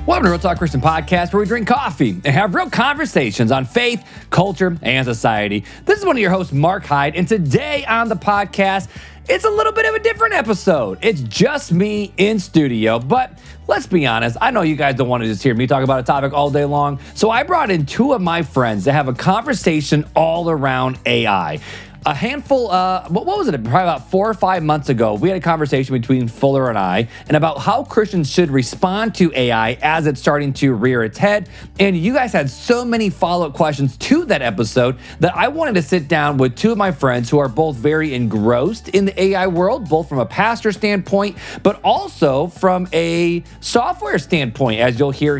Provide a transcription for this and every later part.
Welcome to Real Talk Christian Podcast, where we drink coffee and have real conversations on faith, culture, and society. This is one of your hosts, Mark Hyde, and today on the podcast, it's a little bit of a different episode. It's just me in studio, but let's be honest, I know you guys don't want to just hear me talk about a topic all day long, so I brought in two of my friends to have a conversation all around AI. A handful, what was it? Probably about 4 or 5 months ago, we had a conversation between Fuller and I and about how Christians should respond to AI as it's starting to rear its head. And you guys had so many follow-up questions to that episode that I wanted to sit down with two of my friends who are both very engrossed in the AI world, both from a pastor standpoint, but also from a software standpoint, as you'll hear,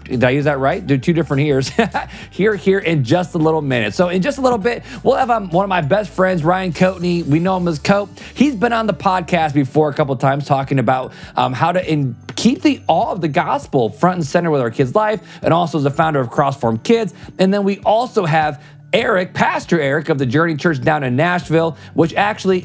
did I use that right? Do two different hears. here in just a little minute. So in just a little bit, we'll have one of my best friends, Ryan Coatney. We know him as Coat. He's been on the podcast before a couple of times talking about how to keep the awe of the gospel front and center with our kids' life, and also as the founder of Cross-Form Kids. And then we also have Pastor Erik of the Journey Church down in Nashville, which actually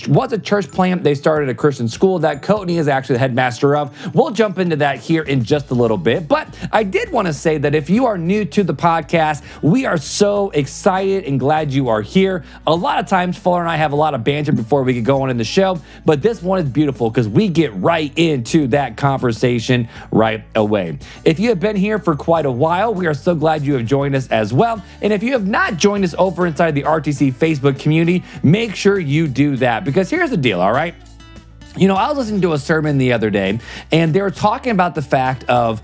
was a church plant. They started a Christian school that Coatney is actually the headmaster of. We'll jump into that here in just a little bit. But I did want to say that if you are new to the podcast, we are so excited and glad you are here. A lot of times, Fuller and I have a lot of banter before we get going in the show, but this one is beautiful because we get right into that conversation right away. If you have been here for quite a while, we are so glad you have joined us as well. And if you have not joined us over inside the RTC Facebook community, make sure you do that, because here's the deal, all right? You know, I was listening to a sermon the other day, and they were talking about the fact of,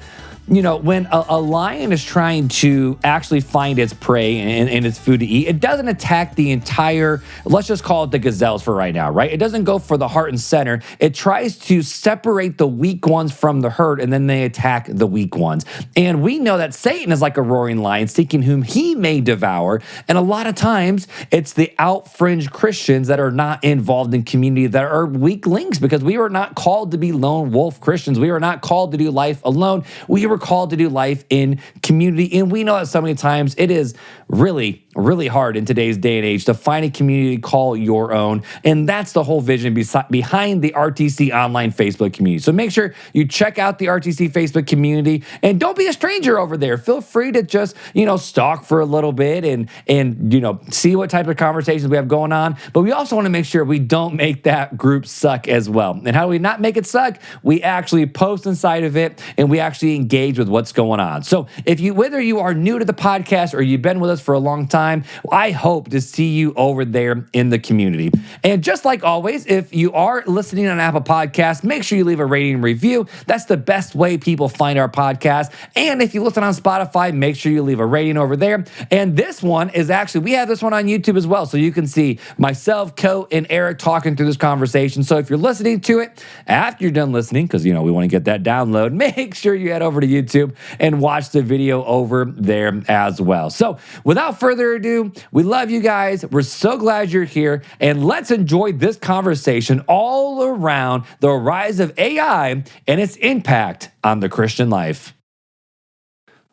you know, when a lion is trying to actually find its prey and its food to eat, it doesn't attack the entire, let's just call it the gazelles for right now, right? It doesn't go for the heart and center. It tries to separate the weak ones from the herd, and then they attack the weak ones. And we know that Satan is like a roaring lion, seeking whom he may devour. And a lot of times, it's the out-fringe Christians that are not involved in community that are weak links, because we are not called to be lone wolf Christians. We are not called to do life alone. We were called to do life in community. And we know that so many times it is really, really hard in today's day and age to find a community to call your own. And that's the whole vision behind the RTC online Facebook community. So make sure you check out the RTC Facebook community, and don't be a stranger over there. Feel free to just, stalk for a little bit and see what type of conversations we have going on. But we also want to make sure we don't make that group suck as well. And how do we not make it suck? We actually post inside of it, and we actually engage with what's going on. So whether you are new to the podcast or you've been with us for a long time, I hope to see you over there in the community. And just like always, if you are listening on Apple Podcasts, make sure you leave a rating and review. That's the best way people find our podcast. And if you listen on Spotify, make sure you leave a rating over there. And this one is actually, we have this one on YouTube as well, so you can see myself, Coat, and Erik talking through this conversation. So if you're listening to it after you're done listening, because we want to get that download, make sure you head over to YouTube and watch the video over there as well. So without further ado, we love you guys. We're so glad you're here, and let's enjoy this conversation all around the rise of AI and its impact on the Christian life.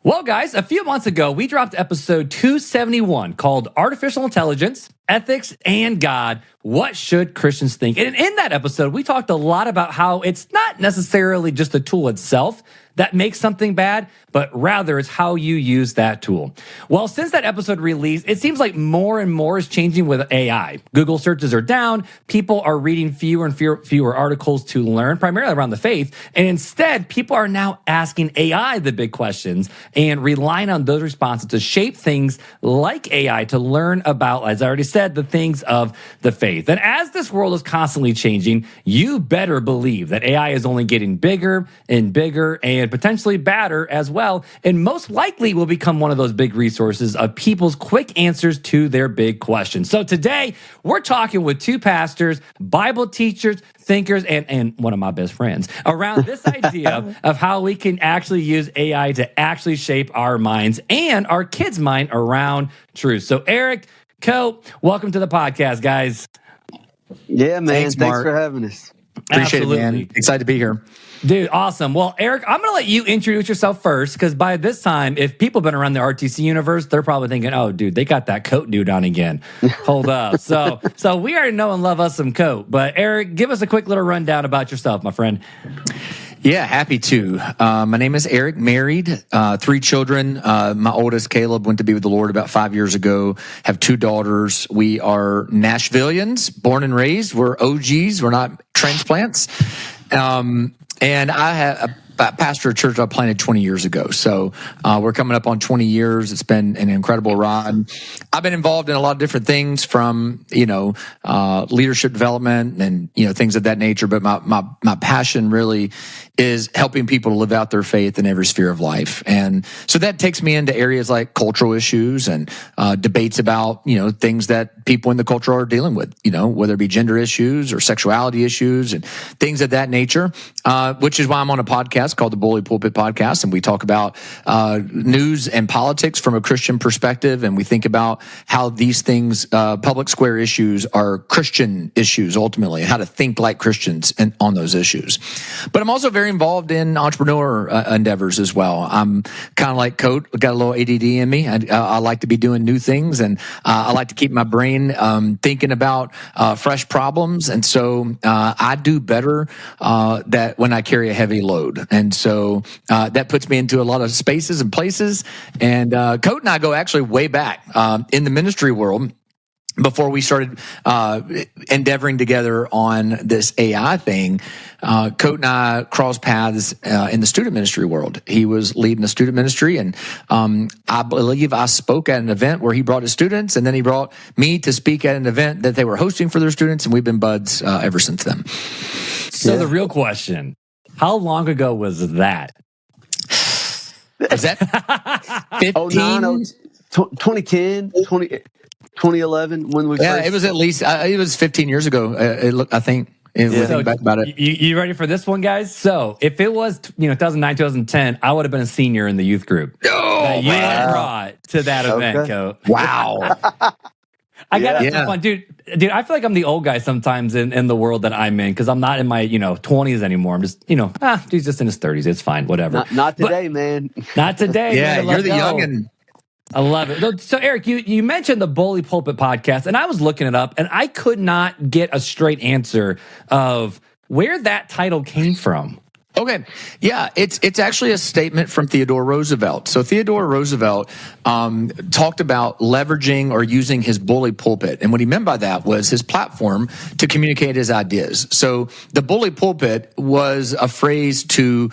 Well, guys, a few months ago, we dropped episode 271 called Artificial Intelligence, Ethics, and God. What should Christians think? And in that episode, we talked a lot about how it's not necessarily just the tool itself that makes something bad, but rather it's how you use that tool. Well, since that episode released, it seems like more and more is changing with AI. Google searches are down. People are reading fewer and fewer articles to learn, primarily around the faith. And instead, people are now asking AI the big questions and relying on those responses to shape things like AI to learn about, as I already said, the things of the faith. And as this world is constantly changing, you better believe that AI is only getting bigger and bigger and potentially badder as well, and most likely will become one of those big resources of people's quick answers to their big questions. So today, we're talking with two pastors, Bible teachers, thinkers, and one of my best friends around this idea of how we can actually use AI to actually shape our minds and our kids' mind around truth. So Erik, Coat, welcome to the podcast, guys. Yeah, man. Thanks for having us. Appreciate it, man. Excited to be here. Dude, awesome. Well, Erik, I'm going to let you introduce yourself first, because by this time, if people have been around the RTC universe, they're probably thinking, oh, dude, they got that Coat dude on again. Hold up. So we already know and love us some Coat. But Erik, give us a quick little rundown about yourself, my friend. Yeah, happy to. My name is Erik, married, 3 children. My oldest, Caleb, went to be with the Lord about 5 years ago. Have 2 daughters. We are Nashvillians, born and raised. We're OGs. We're not transplants. And I have a pastor of a church I planted 20 years ago. So we're coming up on 20 years. It's been an incredible ride. I've been involved in a lot of different things from, leadership development and, things of that nature. But my passion really is helping people to live out their faith in every sphere of life. And so that takes me into areas like cultural issues and debates about, things that people in the culture are dealing with, whether it be gender issues or sexuality issues and things of that nature, which is why I'm on a podcast called the Bully Pulpit Podcast. And we talk about news and politics from a Christian perspective. And we think about how these things, public square issues, are Christian issues ultimately, and how to think like Christians on those issues. But I'm also very involved in entrepreneur endeavors as well. I'm kind of like Coat, got a little ADD in me. I like to be doing new things, and I like to keep my brain thinking about fresh problems. And so I do better that when I carry a heavy load. And so that puts me into a lot of spaces and places. And Coat and I go actually way back in the ministry world. Before we started endeavoring together on this AI thing, Coat and I crossed paths in the student ministry world. He was leading the student ministry, and I believe I spoke at an event where he brought his students, and then he brought me to speak at an event that they were hosting for their students, and we've been buds ever since then. So the real question, how long ago was that? Is that 15? 2010, 2011 when we first... it was at least it was 15 years ago. I think. Think back about it. You ready for this one, guys? So if it was 2009, 2010, I would have been a senior in the youth group that you brought to that event, Coat. Wow. I got to have some fun, dude. I feel like I'm the old guy sometimes in the world that I'm in, because I'm not in my 20s anymore. I'm just he's just in his 30s. It's fine, whatever. Not today, man. Not today. Yeah, man, you're the youngin'. I love it. So, Erik, you mentioned the Bully Pulpit Podcast, and I was looking it up, and I could not get a straight answer of where that title came from. Okay. Yeah, it's actually a statement from Theodore Roosevelt. So Theodore Roosevelt talked about leveraging or using his bully pulpit. And what he meant by that was his platform to communicate his ideas. So the bully pulpit was a phrase to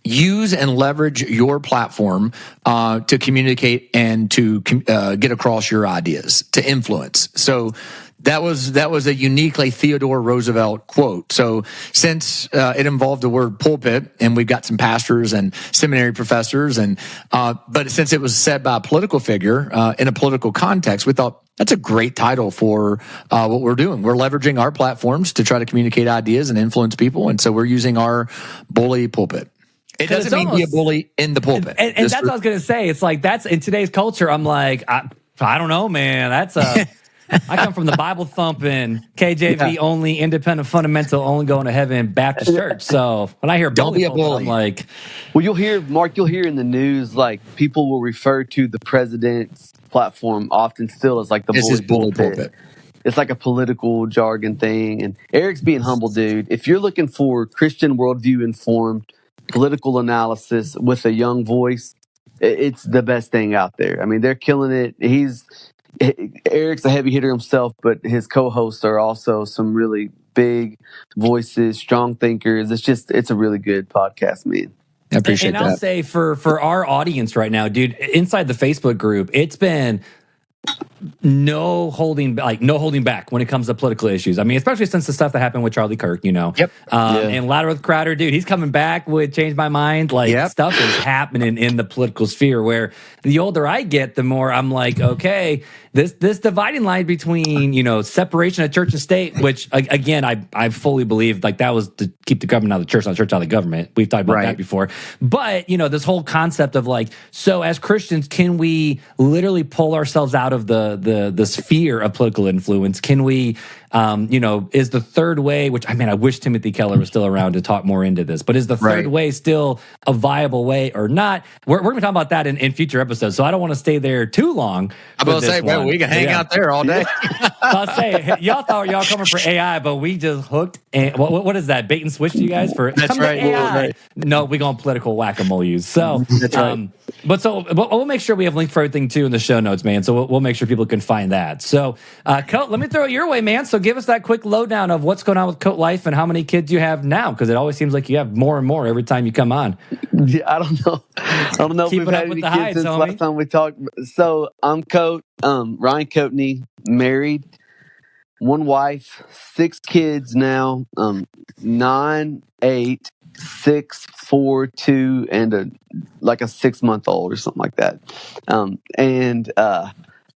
use and leverage your platform to communicate and to get across your ideas, to influence. So that was a uniquely Theodore Roosevelt quote. So since it involved the word pulpit, and we've got some pastors and seminary professors, but since it was said by a political figure in a political context, we thought that's a great title for what we're doing. We're leveraging our platforms to try to communicate ideas and influence people, and so we're using our bully pulpit. It doesn't mean be a bully in the pulpit. And that's what I was going to say. It's like, that's in today's culture. I'm like, I don't know, man. That's a... I come from the Bible thumping, KJV only, independent fundamental, only going to heaven Baptist church. So when I hear don't be a bully, I'm like, well, you'll hear in the news, like, people will refer to the president's platform often still as like the bully pulpit. It's like a political jargon thing. And Erik's being humble, dude. If you're looking for Christian worldview-informed political analysis with a young voice, it's the best thing out there. I mean, they're killing it. Erik's a heavy hitter himself, but his co-hosts are also some really big voices, strong thinkers. It's a really good podcast, man. I appreciate that. And I'll say for our audience right now, dude, inside the Facebook group, it's been no holding back when it comes to political issues. I mean, especially since the stuff that happened with Charlie Kirk, Yep. And Louder with Crowder, dude, he's coming back with Change My Mind. Stuff is happening in the political sphere, where the older I get, the more I'm like, okay, this dividing line between, separation of church and state, which again, I fully believe like that was to keep the government out of the church, not the church out of the government. We've talked about that before. But, this whole concept of like, so as Christians, can we literally pull ourselves out of the sphere of political influence? Can we is the third way, which I wish Timothy Keller was still around to talk more into this, but is the third way still a viable way or not? We're going to talk about that in future episodes, so I don't want to stay there too long. I'm going to say, bro, we can hang out there all day. I'll say, y'all thought y'all coming for AI, but we just hooked. And what is that, bait and switch to you guys? That's right. AI? No, we going political whack-a-mole use. So, that's right. But we'll make sure we have links for everything too in the show notes, man. So we'll make sure people can find that. So, Coat, let me throw it your way, man. So give us that quick lowdown of what's going on with Coat Life and how many kids you have now, because it always seems like you have more and more every time you come on. Yeah, I don't know if we've had any kids since last time we talked. So I'm Coat, Ryan Coatney, married, one wife, 6 kids now, 9, 8, 6, 4, 2, and a 6-month-old or something like that.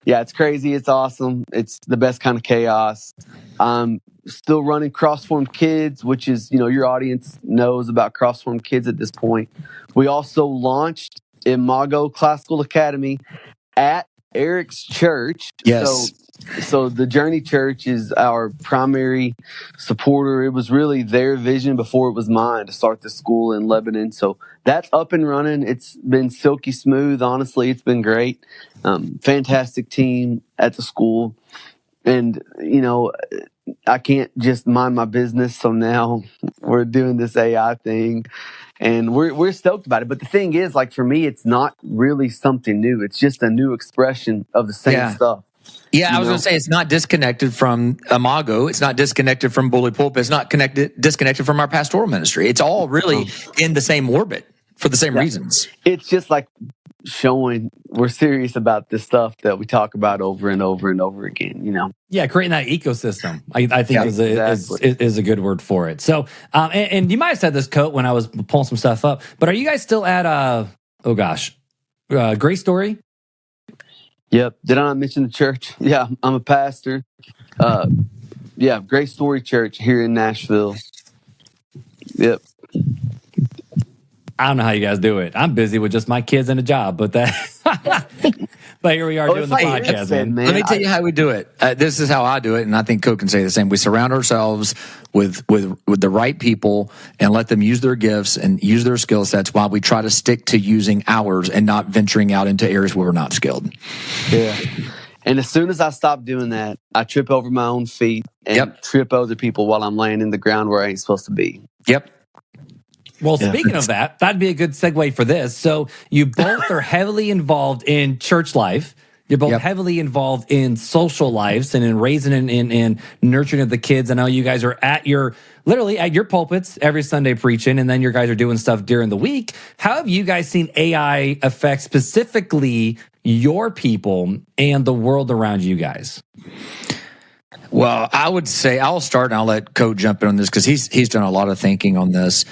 Yeah, it's crazy. It's awesome. It's the best kind of chaos. I'm still running Cross-Formed Kids, which is, your audience knows about Cross-Formed Kids at this point. We also launched Imago Classical Academy at Erik's church. Yes. So the Journey Church is our primary supporter. It was really their vision before it was mine to start this school in Lebanon. So that's up and running. It's been silky smooth. Honestly, it's been great. Fantastic team at the school. And, I can't just mind my business. So now we're doing this AI thing and we're stoked about it. But the thing is, for me, it's not really something new. It's just a new expression of the same stuff. Yeah, I was going to say it's not disconnected from Imago. It's not disconnected from Bully Pulpit. It's not disconnected from our pastoral ministry. It's all really in the same orbit for the same reasons. It's just showing we're serious about this stuff that we talk about over and over and over again, Yeah, creating that ecosystem, I think is a good word for it. So, and you might have said this, Coat, when I was pulling some stuff up, but are you guys still at, Grace Story? Yep. Did I not mention the church? Yeah, I'm a pastor. Grace Story Church here in Nashville. Yep. I don't know how you guys do it. I'm busy with just my kids and a job, but but here we are doing the podcast, man. Let me tell you how we do it. This is how I do it, and I think Coat can say the same. We surround ourselves with the right people and let them use their gifts and use their skill sets while we try to stick to using ours and not venturing out into areas where we're not skilled. Yeah. And as soon as I stop doing that, I trip over my own feet and trip other people while I'm laying in the ground where I ain't supposed to be. Yep. Well, speaking of that, that'd be a good segue for this. So you both are heavily involved in church life. You're both heavily involved in social lives and in raising and nurturing of the kids. I know you guys are literally at your pulpits every Sunday preaching, and then your guys are doing stuff during the week. How have you guys seen AI affect specifically your people and the world around you guys? Well, I would say I'll start and I'll let Coat jump in on this because he's done a lot of thinking on this.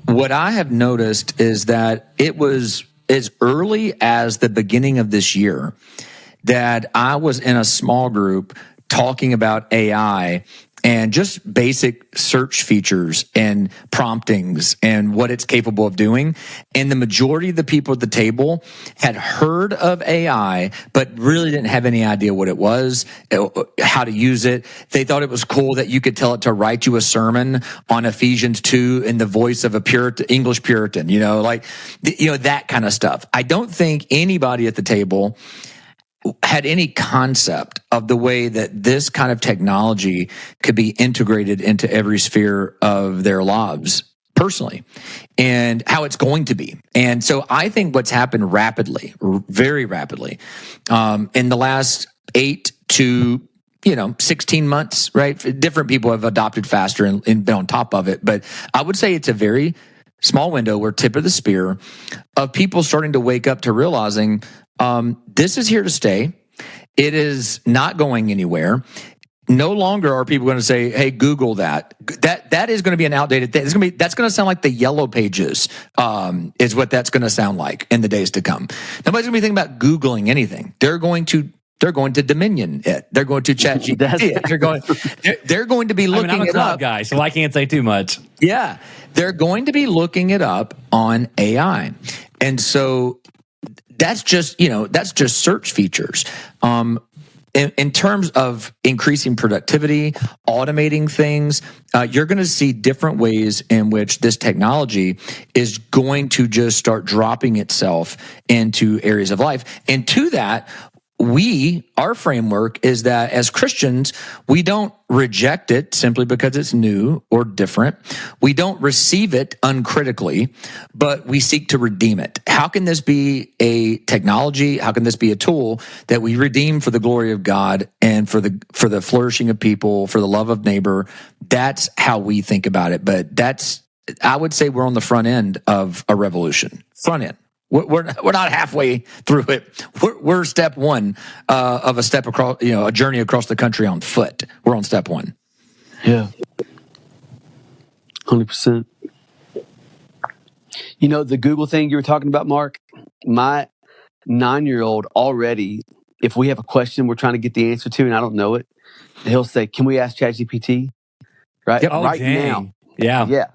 What I have noticed is that it was as early as the beginning of this year that I was in a small group talking about AI and just basic search features and promptings and what it's capable of doing. And the majority of the people at the table had heard of AI, but really didn't have any idea what it was, how to use it. They thought it was cool that you could tell it to write you a sermon on Ephesians 2 in the voice of a English Puritan, that kind of stuff. I don't think anybody at the table had any concept of the way that this kind of technology could be integrated into every sphere of their lives personally and how it's going to be. And so I think what's happened rapidly, very rapidly, in the last 8 to 16 months, right? Different people have adopted faster and been on top of it. But I would say it's a very small window or tip of the spear of people starting to wake up to realizing this is here to stay. It is not going anywhere. No longer are people going to say, "Hey, Google that." That is going to be an outdated thing. That's going to sound like the Yellow Pages. Is what that's going to sound like in the days to come. Nobody's going to be thinking about Googling anything. They're going to Dominion it. They're going to chat GPT. They're going to be looking I'm a it cloud up. guy, so I can't say too much. Yeah, they're going to be looking it up on AI, and so that's just search features. in terms of increasing productivity, automating things, you're going to see different ways in which this technology is going to just start dropping itself into areas of life. And to that, our framework is that as Christians, we don't reject it simply because it's new or different. We don't receive it uncritically, but we seek to redeem it. How can this be a technology? How can this be a tool that we redeem for the glory of God and for the flourishing of people, for the love of neighbor? That's how we think about it. But I would say we're on the front end of a revolution. Front end. We're not halfway through it. We're step one of a step across, a journey across the country on foot. We're on step one. Yeah, 100%. The Google thing you were talking about, Mark. My 9-year-old already, if we have a question we're trying to get the answer to and I don't know it, he'll say, "Can we ask ChatGPT?" Right, yep. right now. Yeah.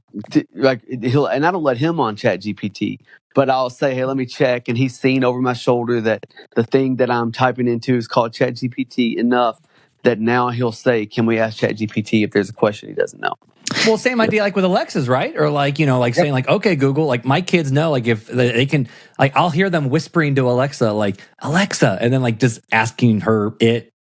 Like and I don't let him on ChatGPT, but I'll say, "Hey, let me check," and he's seen over my shoulder that the thing that I'm typing into is called ChatGPT enough that now he'll say, "Can we ask ChatGPT if there's a question he doesn't know?" Well, same idea like with Alexas, right? Or saying like, "Okay, Google," like my kids know, like if they can, like I'll hear them whispering to Alexa, like Alexa, and then like just asking her it.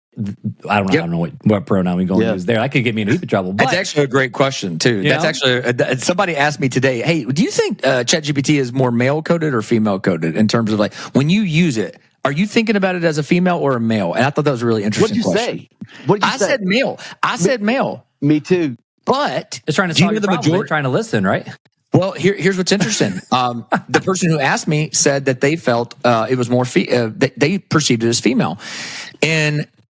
I don't know what pronoun we going to use there. That could get me in deep trouble. But, that's actually a great question too. That's actually somebody asked me today. Hey, do you think ChatGPT is more male coded or female coded in terms of like when you use it? Are you thinking about it as a female or a male? And I thought that was a really interesting question. What did you say? I said male. I said male. Me too. But it's trying to solve the problem. They're trying to listen, right? Well, here's what's interesting. The person who asked me said that they felt it was more they perceived it as female,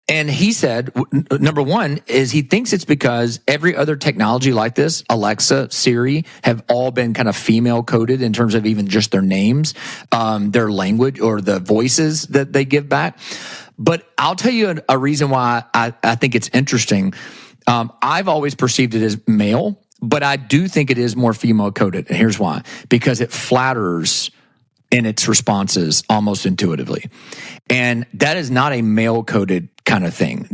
and he said, number one, is he thinks it's because every other technology like this, Alexa, Siri, have all been kind of female coded in terms of even just their names, their language, or the voices that they give back. But I'll tell you a reason why I think it's interesting. I've always perceived it as male, but I do think it is more female coded. And here's why. Because it flatters in its responses almost intuitively. And that is not a male coded kind of thing.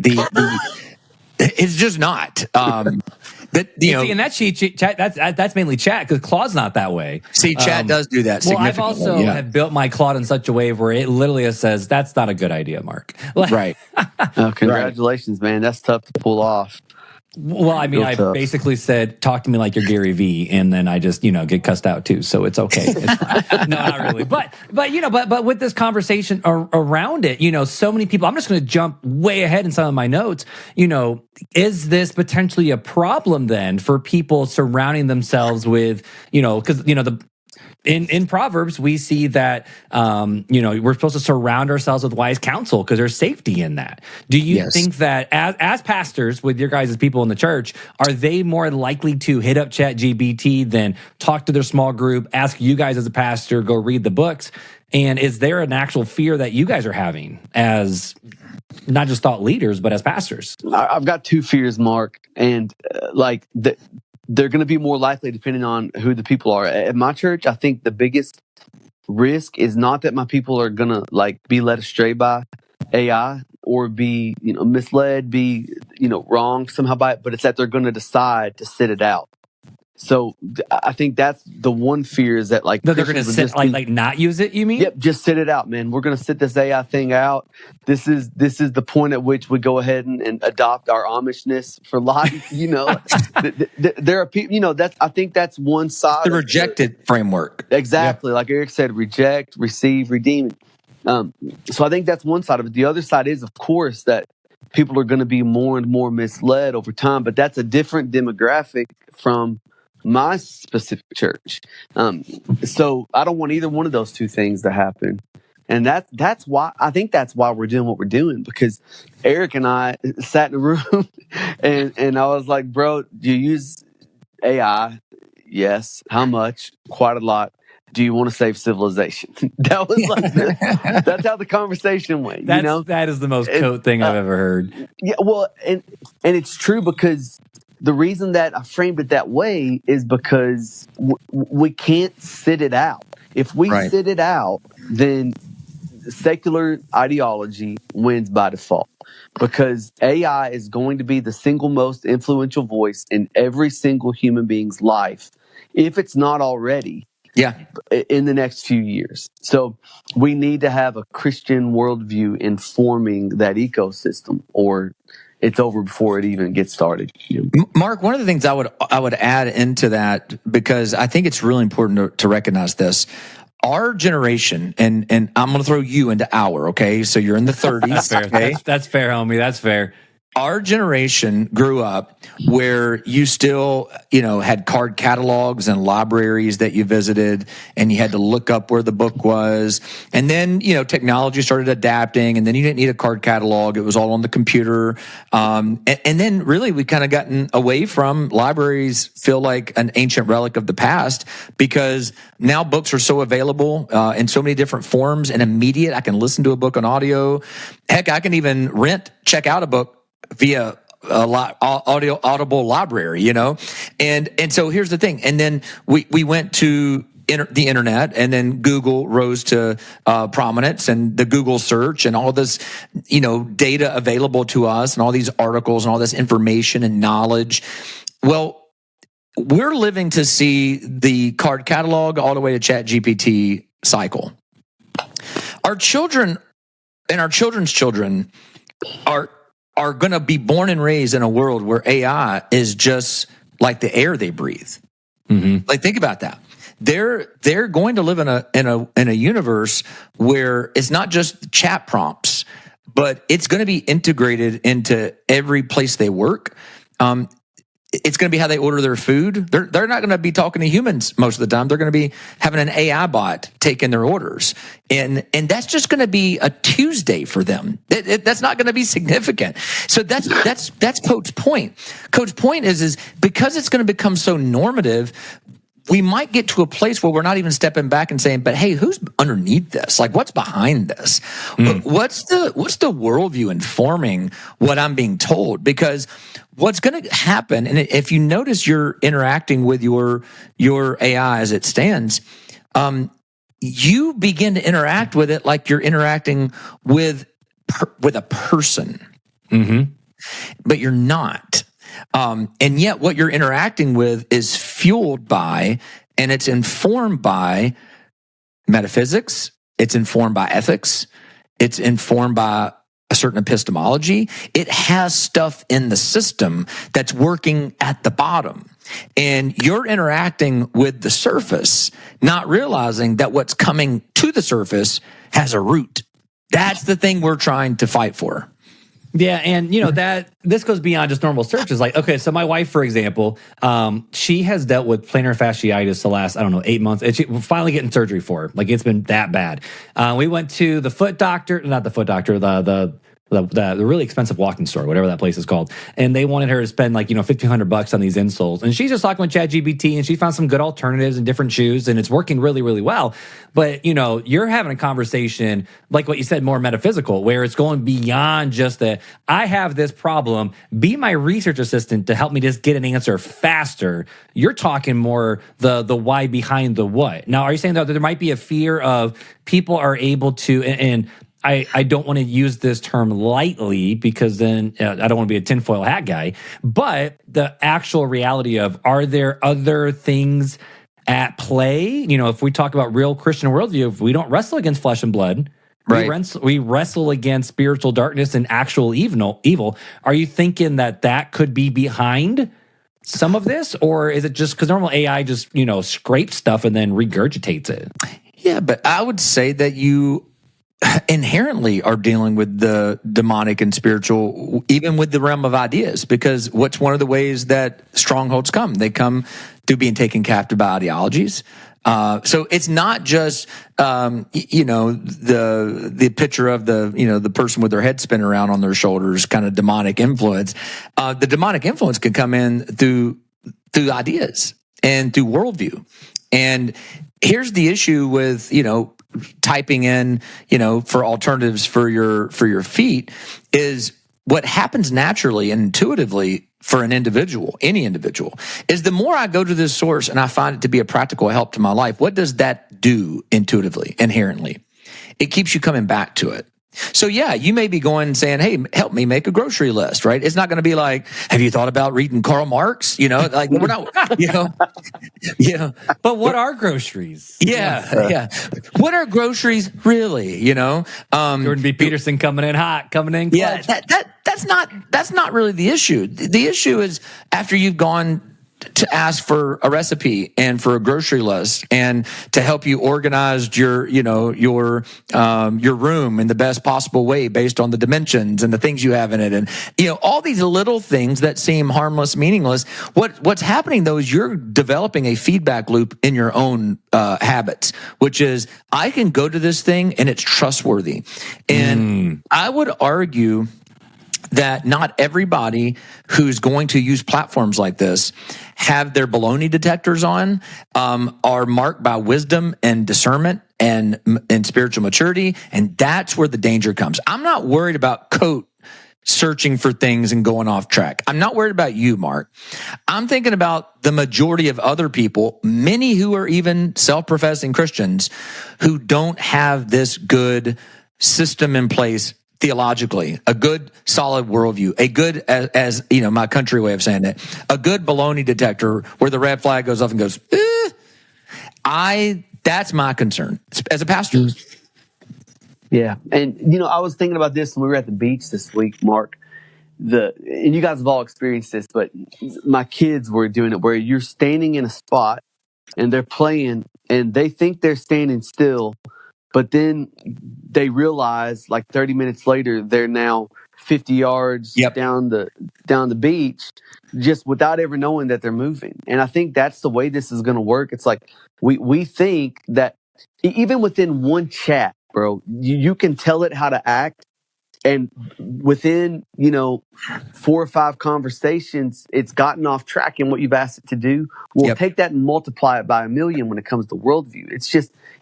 It's just not. And that's chat. That's mainly chat because Claude's not that way. See, chat does do that. Well, I've also have built my Claude in such a way where it literally says that's not a good idea, Mark. Right. Congratulations, man. That's tough to pull off. Well, I mean, I basically said, "Talk to me like you're Gary Vee," and then I just, get cussed out too. So it's okay. It's fine. No, not really. But with this conversation around it, so many people. I'm just going to jump way ahead in some of my notes. Is this potentially a problem then for people surrounding themselves with, because In Proverbs, we see that we're supposed to surround ourselves with wise counsel because there's safety in that. Do you think that as pastors with your guys as people in the church, are they more likely to hit up ChatGPT than talk to their small group, ask you guys as a pastor, go read the books? And is there an actual fear that you guys are having as not just thought leaders, but as pastors? I've got two fears, Mark, and they're going to be more likely depending on who the people are. At my church, I think the biggest risk is not that my people are going to be led astray by AI or be, misled, be, wrong somehow by it, but it's that they're going to decide to sit it out. So I think that's the one fear is that they're going to sit not use it. You mean? Yep, just sit it out, man. We're going to sit this AI thing out. This is the point at which we go ahead and adopt our Amishness for life. There are people. I think that's one side. The rejected framework. Exactly, like Erik said, reject, receive, redeem. So I think that's one side of it. The other side is, of course, that people are going to be more and more misled over time, but that's a different demographic from my specific church. So I don't want either one of those two things to happen. And that's why we're doing what we're doing, because Erik and I sat in a room and I was like, "Bro, do you use AI?" "Yes." "How much?" "Quite a lot." "Do you want to save civilization?" That was that's how the conversation went. That is the most Coat thing I've ever heard. Yeah, well, and it's true, because the reason that I framed it that way is because we can't sit it out. If we sit it out, then secular ideology wins by default. because AI is going to be the single most influential voice in every single human being's life, if it's not already. Yeah. In the next few years. So we need to have a Christian worldview informing that ecosystem, or it's over before it even gets started. Mark, one of the things I would add into that, because I think it's really important to recognize this. Our generation, and I'm going to throw you into our, okay? So you're in the 30s. That's fair. Okay? That's fair, homie. That's fair. Our generation grew up where you still, had card catalogs and libraries that you visited, and you had to look up where the book was. And then, technology started adapting, and then you didn't need a card catalog. It was all on the computer. And then really we kind of gotten away from libraries, feel like an ancient relic of the past, because now books are so available in so many different forms and immediate. I can listen to a book on audio. Heck, I can even check out a book via audible library, and so here's the thing. And then we went to the internet, and then Google rose to prominence, and the Google search, and all this, data available to us, and all these articles, and all this information and knowledge. Well, we're living to see the card catalog all the way to ChatGPT cycle. Our children and our children's children are going to be born and raised in a world where AI is just like the air they breathe. Mm-hmm. Like, think about that. They're going to live in a universe where it's not just chat prompts, but it's going to be integrated into every place they work. It's going to be how they order their food. They're not going to be talking to humans most of the time. They're going to be having an AI bot taking their orders. And that's just going to be a Tuesday for them. That's not going to be significant. So that's Coat's point. Coat's point is because it's going to become so normative, we might get to a place where we're not even stepping back and saying, but hey, who's underneath this? Like, what's behind this? What's the worldview informing what I'm being told? Because what's going to happen, and if you notice you're interacting with your AI as it stands, you begin to interact with it like you're interacting with a person, but you're not. And yet what you're interacting with is fueled by, and it's informed by metaphysics. It's informed by ethics. It's informed by a certain epistemology. It has stuff in the system that's working at the bottom. And you're interacting with the surface, not realizing that what's coming to the surface has a root. That's the thing we're trying to fight for. Yeah, and that this goes beyond just normal searches. Like, okay, so my wife, for example, she has dealt with plantar fasciitis the last, 8 months, and we're finally getting surgery for her. Like, it's been that bad. We went to the foot doctor, not the foot doctor, the really expensive walking store, whatever that place is called, and they wanted her to spend $1,500 on these insoles. And she's just talking with ChatGPT, and she found some good alternatives and different shoes, and it's working really, really well. But you're having a conversation like what you said, more metaphysical, where it's going beyond just the I have this problem. Be my research assistant to help me just get an answer faster. You're talking more the why behind the what. Now, are you saying that there might be a fear of people are able to and I don't want to use this term lightly because then I don't want to be a tinfoil hat guy, but the actual reality of, are there other things at play? If we talk about real Christian worldview, if we don't wrestle against flesh and blood, right, we wrestle against spiritual darkness and actual evil. Are you thinking that could be behind some of this? Or is it just because normal AI just, scrapes stuff and then regurgitates it? Yeah, but I would say that you inherently are dealing with the demonic and spiritual, even with the realm of ideas, because what's one of the ways that strongholds come? They come through being taken captive by ideologies. So it's not just, the picture of the person with their head spinning around on their shoulders, kind of demonic influence. The demonic influence can come in through ideas and through worldview. And here's the issue with, typing in, for alternatives for your feet, is what happens naturally and intuitively for an individual, any individual, is the more I go to this source and I find it to be a practical help to my life, what does that do intuitively, inherently? It keeps you coming back to it. So yeah, you may be going and saying, "Hey, help me make a grocery list," right? It's not going to be like, "Have you thought about reading Karl Marx?" Like we're not, But what are groceries? Yeah. What are groceries really? Jordan B. Peterson coming in hot, coming in clutch. Yeah, that's not really the issue. The issue is after you've gone to ask for a recipe and for a grocery list and to help you organize your room in the best possible way based on the dimensions and the things you have in it. And, all these little things that seem harmless, meaningless. What's happening though is you're developing a feedback loop in your own habits, which is I can go to this thing and it's trustworthy. And I would argue that not everybody who's going to use platforms like this have their baloney detectors on, are marked by wisdom and discernment and spiritual maturity. And that's where the danger comes. I'm not worried about Coat searching for things and going off track. I'm not worried about you, Mark. I'm thinking about the majority of other people, many who are even self-professing Christians, who don't have this good system in place theologically, a good solid worldview, a good, as my country way of saying it, a good baloney detector where the red flag goes off and goes, that's my concern as a pastor. Yeah. And, I was thinking about this when we were at the beach this week, Mark, and you guys have all experienced this, but my kids were doing it where you're standing in a spot and they're playing and they think they're standing still, but then they realize like 30 minutes later, they're now 50 yards down the beach just without ever knowing that they're moving. And I think that's the way this is going to work. It's like we think that even within one chat, bro, you can tell it how to act. And within, 4 or 5 conversations, it's gotten off track in what you've asked it to do. We'll take that and multiply it by 1,000,000 when it comes to worldview.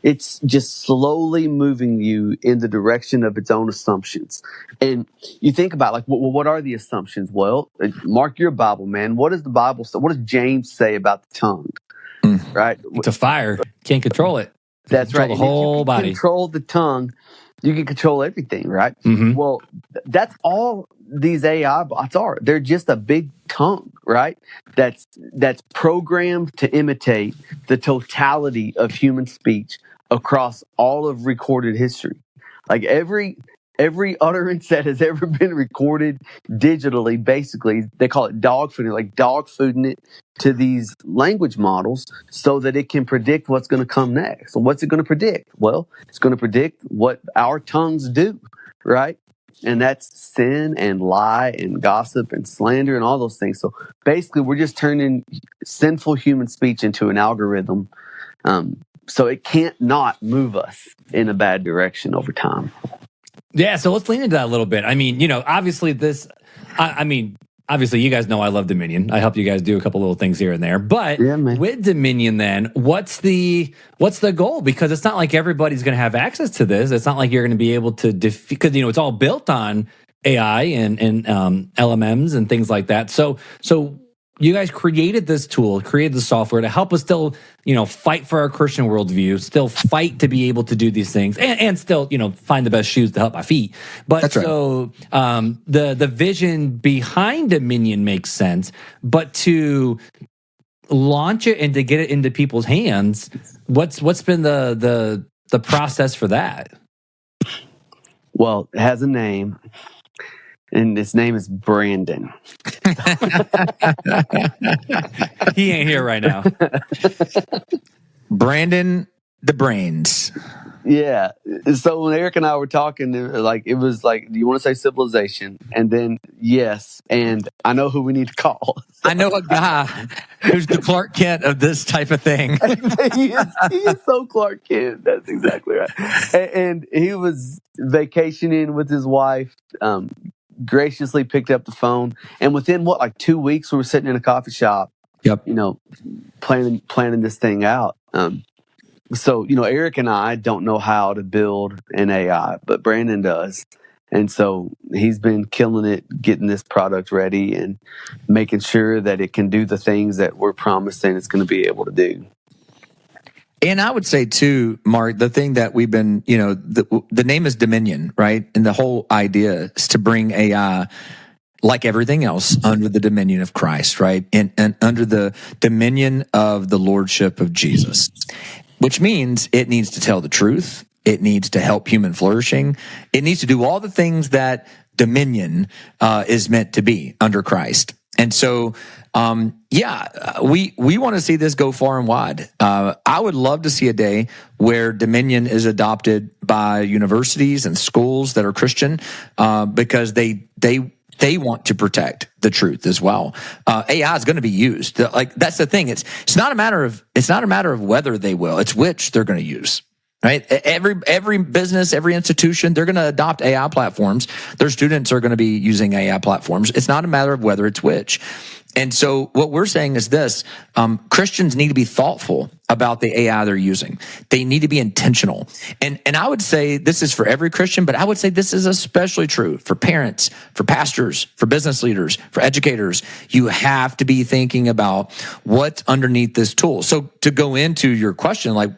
It's just slowly moving you in the direction of its own assumptions. And you think about like, what are the assumptions? Well, Mark, you're a Bible man. What does the Bible say? What does James say about the tongue? Right? It's a fire. Can't control it. That's right. The whole body. Control the tongue. You can control everything, right? Mm-hmm. Well, that's all these AI bots are. They're just a big tongue, right? That's programmed to imitate the totality of human speech across all of recorded history. Like every utterance that has ever been recorded digitally, basically, they call it dog fooding, like dog fooding it to these language models so that it can predict what's going to come next. So what's it going to predict? Well, it's going to predict what our tongues do, right? And that's sin and lie and gossip and slander and all those things. So basically, we're just turning sinful human speech into an algorithm. So it can't not move us in a bad direction over time. Yeah, so let's lean into that a little bit. I mean, obviously obviously you guys know I love Dominion. I help you guys do a couple little things here and there. But with Dominion then, what's the goal? Because it's not like everybody's going to have access to this. It's not like you're going to be able to defeat, because it's all built on AI and LMMs and things like that. So you guys created this tool, created the software to help us still, fight for our Christian worldview, still fight to be able to do these things, and still, find the best shoes to help my feet. But that's right. So the vision behind Dominion makes sense, but to launch it and to get it into people's hands, what's been the process for that? Well, it has a name. And his name is Brandon. He ain't here right now. Brandon the Brains. Yeah. So when Erik and I were talking, it was like, do you want to say civilization? And then yes. And I know who we need to call. I know a guy who's the Clark Kent of this type of thing. He is so Clark Kent. That's exactly right. And he was vacationing with his wife. Graciously picked up the phone, and within 2 weeks we were sitting in a coffee shop. Yep. Planning this thing out. So Erik and I don't know how to build an AI, but Brandon does, and so he's been killing it, getting this product ready and making sure that it can do the things that we're promising it's going to be able to do. And I would say too, Mark, the thing that we've been, the name is dominion, right? And the whole idea is to bring AI, like everything else, under the dominion of Christ, right? And under the dominion of the lordship of Jesus, which means it needs to tell the truth. It needs to help human flourishing. It needs to do all the things that dominion is meant to be under Christ. And so, we want to see this go far and wide. I would love to see a day where dominion is adopted by universities and schools that are Christian, because they want to protect the truth as well. AI is going to be used. Like, that's the thing. It's not a matter of whether they will. It's which they're going to use. Right? Every business, every institution, they're going to adopt AI platforms. Their students are going to be using AI platforms. It's not a matter of whether, it's which. And so what we're saying is this: Christians need to be thoughtful about the AI they're using. They need to be intentional. And I would say this is for every Christian, but I would say this is especially true for parents, for pastors, for business leaders, for educators. You have to be thinking about what's underneath this tool. So to go into your question, like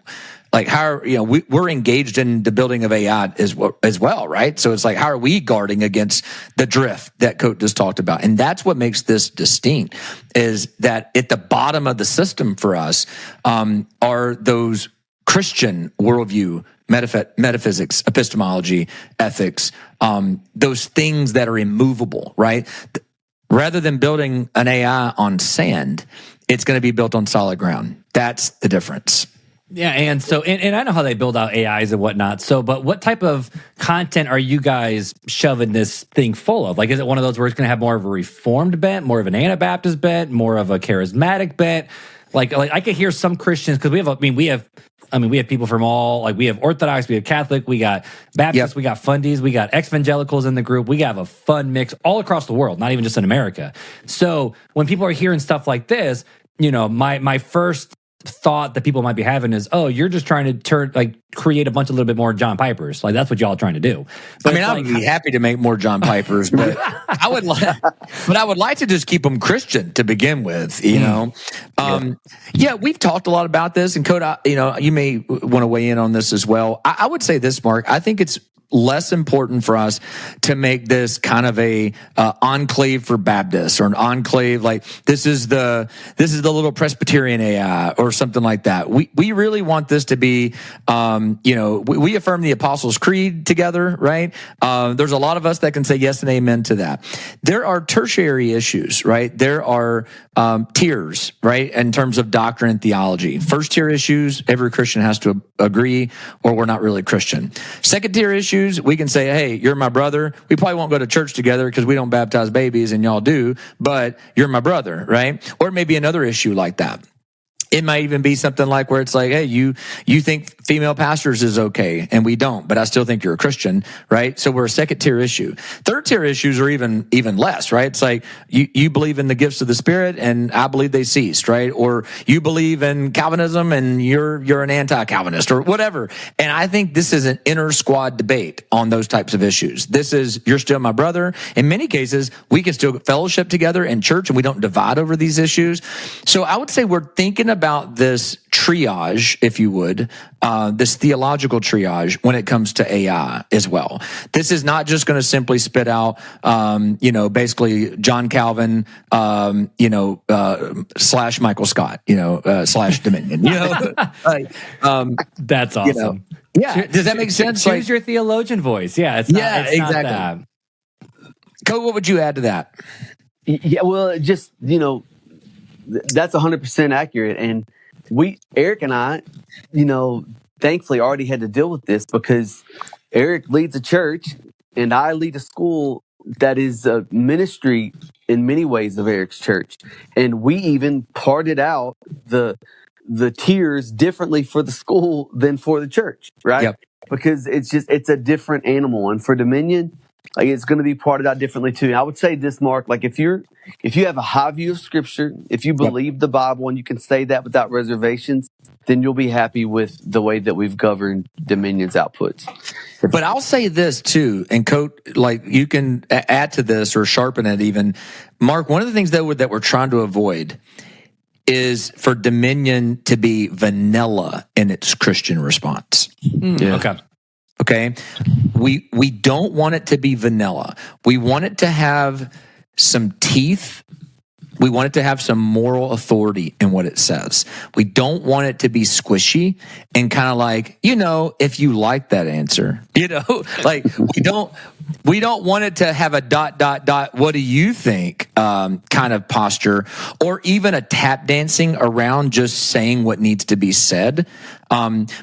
how, we're engaged in the building of AI as well, right? So it's like, how are we guarding against the drift that Coat just talked about? And that's what makes this distinct, is that at the bottom of the system for us are those Christian worldview, metaphysics, epistemology, ethics, those things that are immovable, right? Rather than building an AI on sand, it's going to be built on solid ground. That's the difference. Yeah, and so, and I know how they build out AIs and whatnot. So, but what type of content are you guys shoving this thing full of? Like, is it one of those where it's going to have more of a reformed bent, more of an Anabaptist bent, more of a charismatic bent? Like I could hear some Christians, because we have people from all, like, we have Orthodox, we have Catholic, we got Baptists, We got fundies, we got evangelicals in the group. We have a fun mix all across the world, not even just in America. So when people are hearing stuff like this, my first thought that people might be having is, oh, you're just trying to create a bunch of little bit more John Pipers. Like, that's what y'all are trying to do. But I would be happy to make more John Pipers, but I would like to just keep them Christian to begin with, we've talked a lot about this, and Coat, you may want to weigh in on this as well. I would say this, Mark, I think it's less important for us to make this kind of a enclave for Baptists, or an enclave like this is the little Presbyterian AI or something like that. We really want this to be, we affirm the Apostles' Creed together, right? There's a lot of us that can say yes and amen to that. There are tertiary issues, right? There are tiers, right, in terms of doctrine and theology. First tier issues, every Christian has to agree, or we're not really Christian. Second tier issues, we can say, hey, you're my brother. We probably won't go to church together because we don't baptize babies and y'all do, but you're my brother, right? Or maybe another issue like that. It might even be something like where it's like, hey, you think female pastors is okay, and we don't, but I still think you're a Christian, right? So we're a second tier issue. Third tier issues are even less, right? It's like you believe in the gifts of the Spirit, and I believe they ceased, right? Or you believe in Calvinism, and you're an anti-Calvinist, or whatever. And I think this is an inner squad debate on those types of issues. This is, you're still my brother. In many cases, we can still fellowship together in church, and we don't divide over these issues. So I would say we're thinking about this triage, if you would, this theological triage when it comes to AI as well. This is not just going to simply spit out, basically John Calvin, slash Michael Scott, slash Dominion, that's awesome. Does that make sense? Choose your theologian voice. Yeah, it's exactly. Not that. Coat, what would you add to that? Yeah, well, just, that's 100% accurate. And Erik and I, thankfully already had to deal with this, because Erik leads a church and I lead a school that is a ministry in many ways of Erik's church. And we even parted out the tiers differently for the school than for the church, right? Yep. Because it's a different animal. And for Dominion, like, it's going to be parted out differently too. And I would say this, Mark, like, if you have a high view of Scripture, if you believe the Bible and you can say that without reservations, then you'll be happy with the way that we've governed Dominion's outputs. But I'll say this too, and Coat, like, you can add to this or sharpen it even. Mark, one of the things that we're trying to avoid is for Dominion to be vanilla in its Christian response. Okay. Okay. We don't want it to be vanilla. We want it to have some teeth. We want it to have some moral authority in what it says. We don't want it to be squishy and kind of like, if you like that answer, like we don't want it to have a ... what do you think kind of posture, or even a tap dancing around just saying what needs to be said.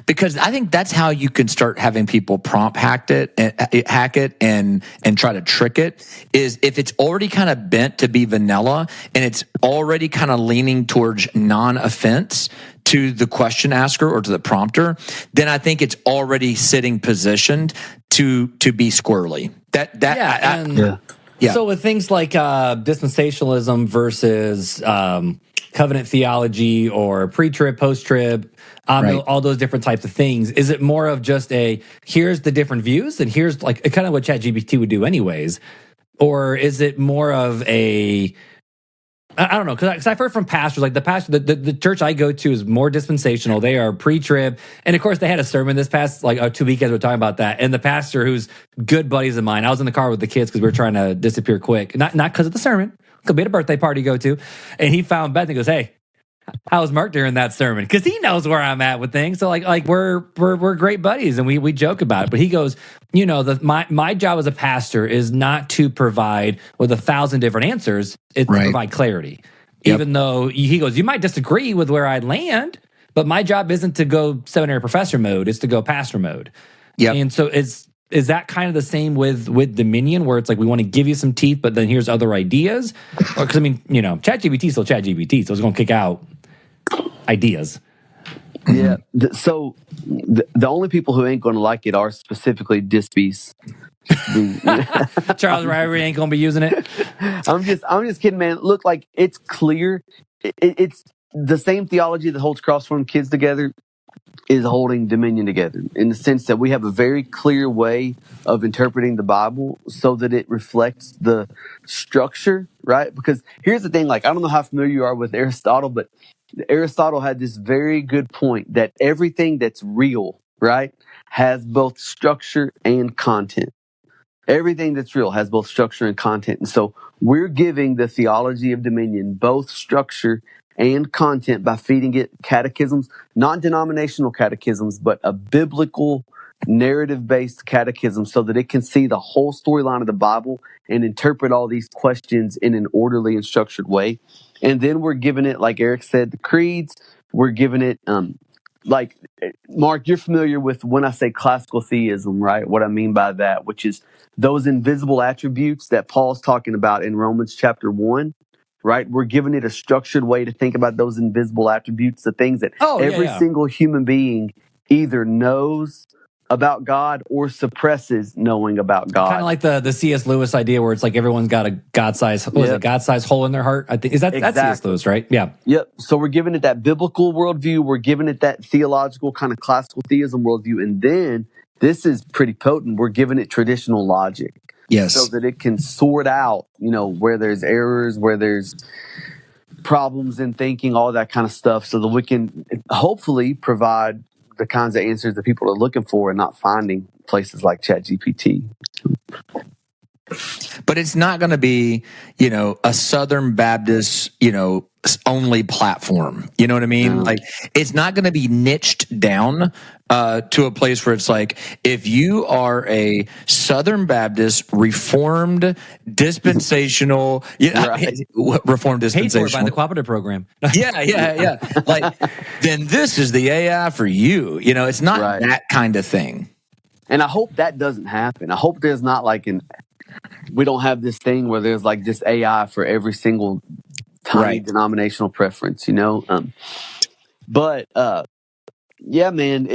Because I think that's how you can start having people prompt hack it and try to trick it, is if it's already kind of bent to be vanilla and it's already kind of leaning towards non-offense to the question asker or to the prompter, then I think it's already sitting positioned to be squirrely. So with things like dispensationalism versus covenant theology or pre-trib, post-trib, all those different types of things, is it more of just here's the different views and here's like kind of what ChatGPT would do anyways? Or is it more of I don't know, because I've heard from pastors, like the church I go to is more dispensational. They are pre-trib. And of course, they had a sermon this past 2 weekends. We're talking about that. And the pastor, who's good buddies of mine, I was in the car with the kids because we were trying to disappear quick. Not because of the sermon. Could be at a birthday party to go to. And he found Beth and goes, "Hey, how was Mark during that sermon?" Because he knows where I'm at with things. So like we're great buddies and we joke about it. But he goes, my job as a pastor is not to provide with 1,000 different answers. It's to provide clarity. Yep. Even though he goes, you might disagree with where I land, but my job isn't to go seminary professor mode. It's to go pastor mode. Yeah. And so is that kind of the same with Dominion, where it's like we want to give you some teeth, but then here's other ideas? Because ChatGPT is still ChatGPT, so it's going to kick out ideas. Yeah. So the only people who ain't going to like it are specifically dispies. Charles Ryrie ain't going to be using it. I'm just kidding, man. Look, like it's clear. It's the same theology that holds cross-formed kids together is holding Dominion together, in the sense that we have a very clear way of interpreting the Bible so that it reflects the structure, right? Because here's the thing, like, I don't know how familiar you are with Aristotle, but Aristotle had this very good point that everything that's real, right, has both structure and content. Everything that's real has both structure and content. And so we're giving the theology of Dominion both structure and content by feeding it catechisms, not denominational catechisms, but a biblical narrative-based catechism so that it can see the whole storyline of the Bible and interpret all these questions in an orderly and structured way. And then we're giving it, like Erik said, the creeds. We're giving it, like, Mark, you're familiar with when I say classical theism, right? What I mean by that, which is those invisible attributes that Paul's talking about in Romans chapter 1. Right? We're giving it a structured way to think about those invisible attributes, the things that every single human being either knows about God or suppresses knowing about God. Kind of like the C.S. Lewis idea where it's like everyone's got a God-sized hole in their heart. I think that's C.S. Lewis, right? Yeah. Yep. So we're giving it that biblical worldview. We're giving it that theological kind of classical theism worldview. And then this is pretty potent. We're giving it traditional logic. Yes. So that it can sort out, where there's errors, where there's problems in thinking, all that kind of stuff, so that we can hopefully provide the kinds of answers that people are looking for and not finding places like ChatGPT. But it's not going to be, a Southern Baptist, only platform. You know what I mean? No. Like, it's not going to be niched down to a place where it's like, if you are a Southern Baptist, Reformed, dispensational, Reformed dispensational, paid for by the cooperative program. yeah. Like, then this is the AI for you. It's not that kind of thing. And I hope that doesn't happen. I hope there's not we don't have this thing where there's like this AI for every single tiny denominational preference, But yeah, man,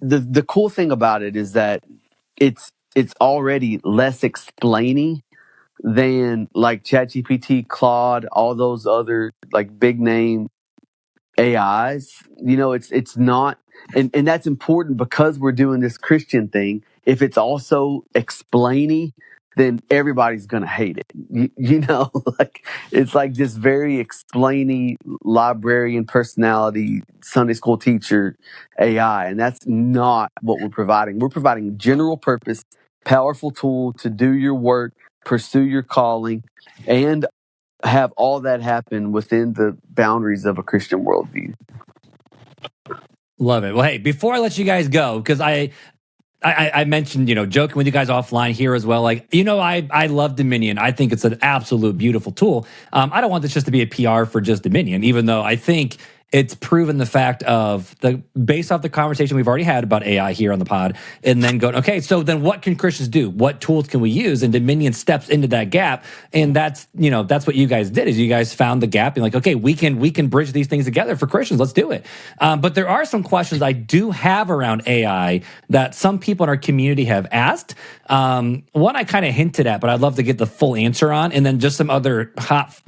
the cool thing about it is that it's already less explainy than like ChatGPT, Claude, all those other like big name AIs. It's not, and that's important because we're doing this Christian thing. If it's also explainy, then everybody's going to hate it. You know, like it's like this very explainy librarian personality, Sunday school teacher AI. And that's not what we're providing. We're providing general purpose, powerful tool to do your work, pursue your calling, and have all that happen within the boundaries of a Christian worldview. Love it. Well, hey, before I let you guys go, because I mentioned, joking with you guys offline here as well. Like, I love Dominion. I think it's an absolute beautiful tool. I don't want this just to be a PR for just Dominion, even though I think it's proven the fact of based off the conversation we've already had about AI here on the pod, and then going, okay, so then what can Christians do? What tools can we use? And Dominion steps into that gap, and that's what you guys did. Is you guys found the gap and like, okay, we can bridge these things together for Christians. Let's do it. But there are some questions I do have around AI that some people in our community have asked. One I kind of hinted at, but I'd love to get the full answer on, and then just some other hot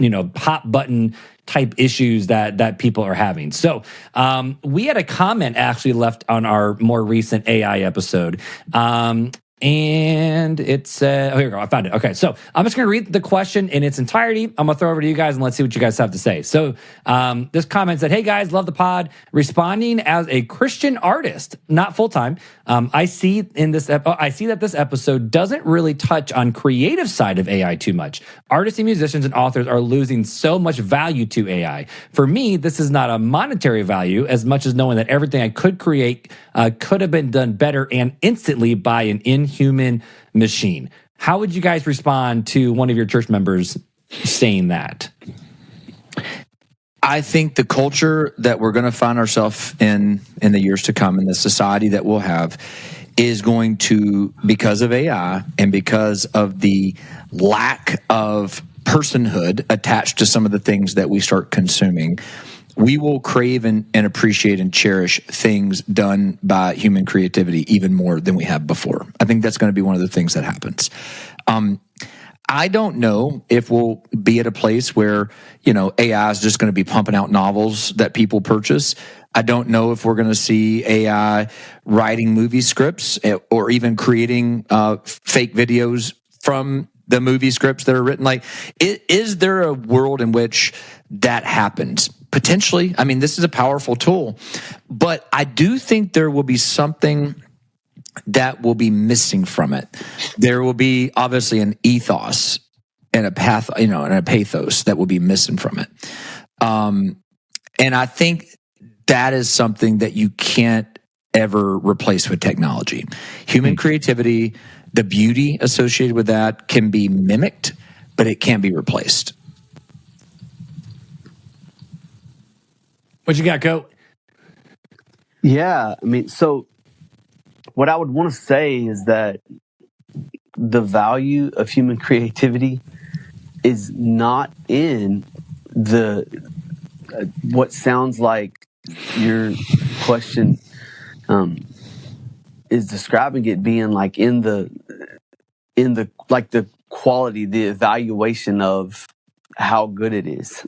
button type issues that people are having. So we had a comment actually left on our more recent AI episode. And it's, here we go. I found it. Okay. So I'm just going to read the question in its entirety. I'm going to throw it over to you guys and let's see what you guys have to say. So this comment said, hey guys, love the pod. Responding as a Christian artist, not full-time. I see that this episode doesn't really touch on creative side of AI too much. Artists and musicians and authors are losing so much value to AI. For me, this is not a monetary value as much as knowing that everything I could create could have been done better and instantly by an inhuman machine. How would you guys respond to one of your church members saying that? I think the culture that we're going to find ourselves in the years to come, in the society that we'll have, is going to, because of AI and because of the lack of personhood attached to some of the things that we start consuming, we will crave and appreciate and cherish things done by human creativity even more than we have before. I think that's going to be one of the things that happens. I don't know if we'll be at a place where, AI is just going to be pumping out novels that people purchase. I don't know if we're going to see AI writing movie scripts or even creating fake videos from the movie scripts that are written. Like, is there a world in which that happens? Potentially. I mean, this is a powerful tool, but I do think there will be something that will be missing from it. There will be obviously an ethos and a path, and a pathos that will be missing from it. And I think that is something that you can't ever replace with technology. Human creativity, the beauty associated with that can be mimicked, but it can't be replaced. What you got, Coat? Yeah, I mean, so what I would want to say is that the value of human creativity is not in the what sounds like your question is describing it being like in the like the quality, the evaluation of how good it is.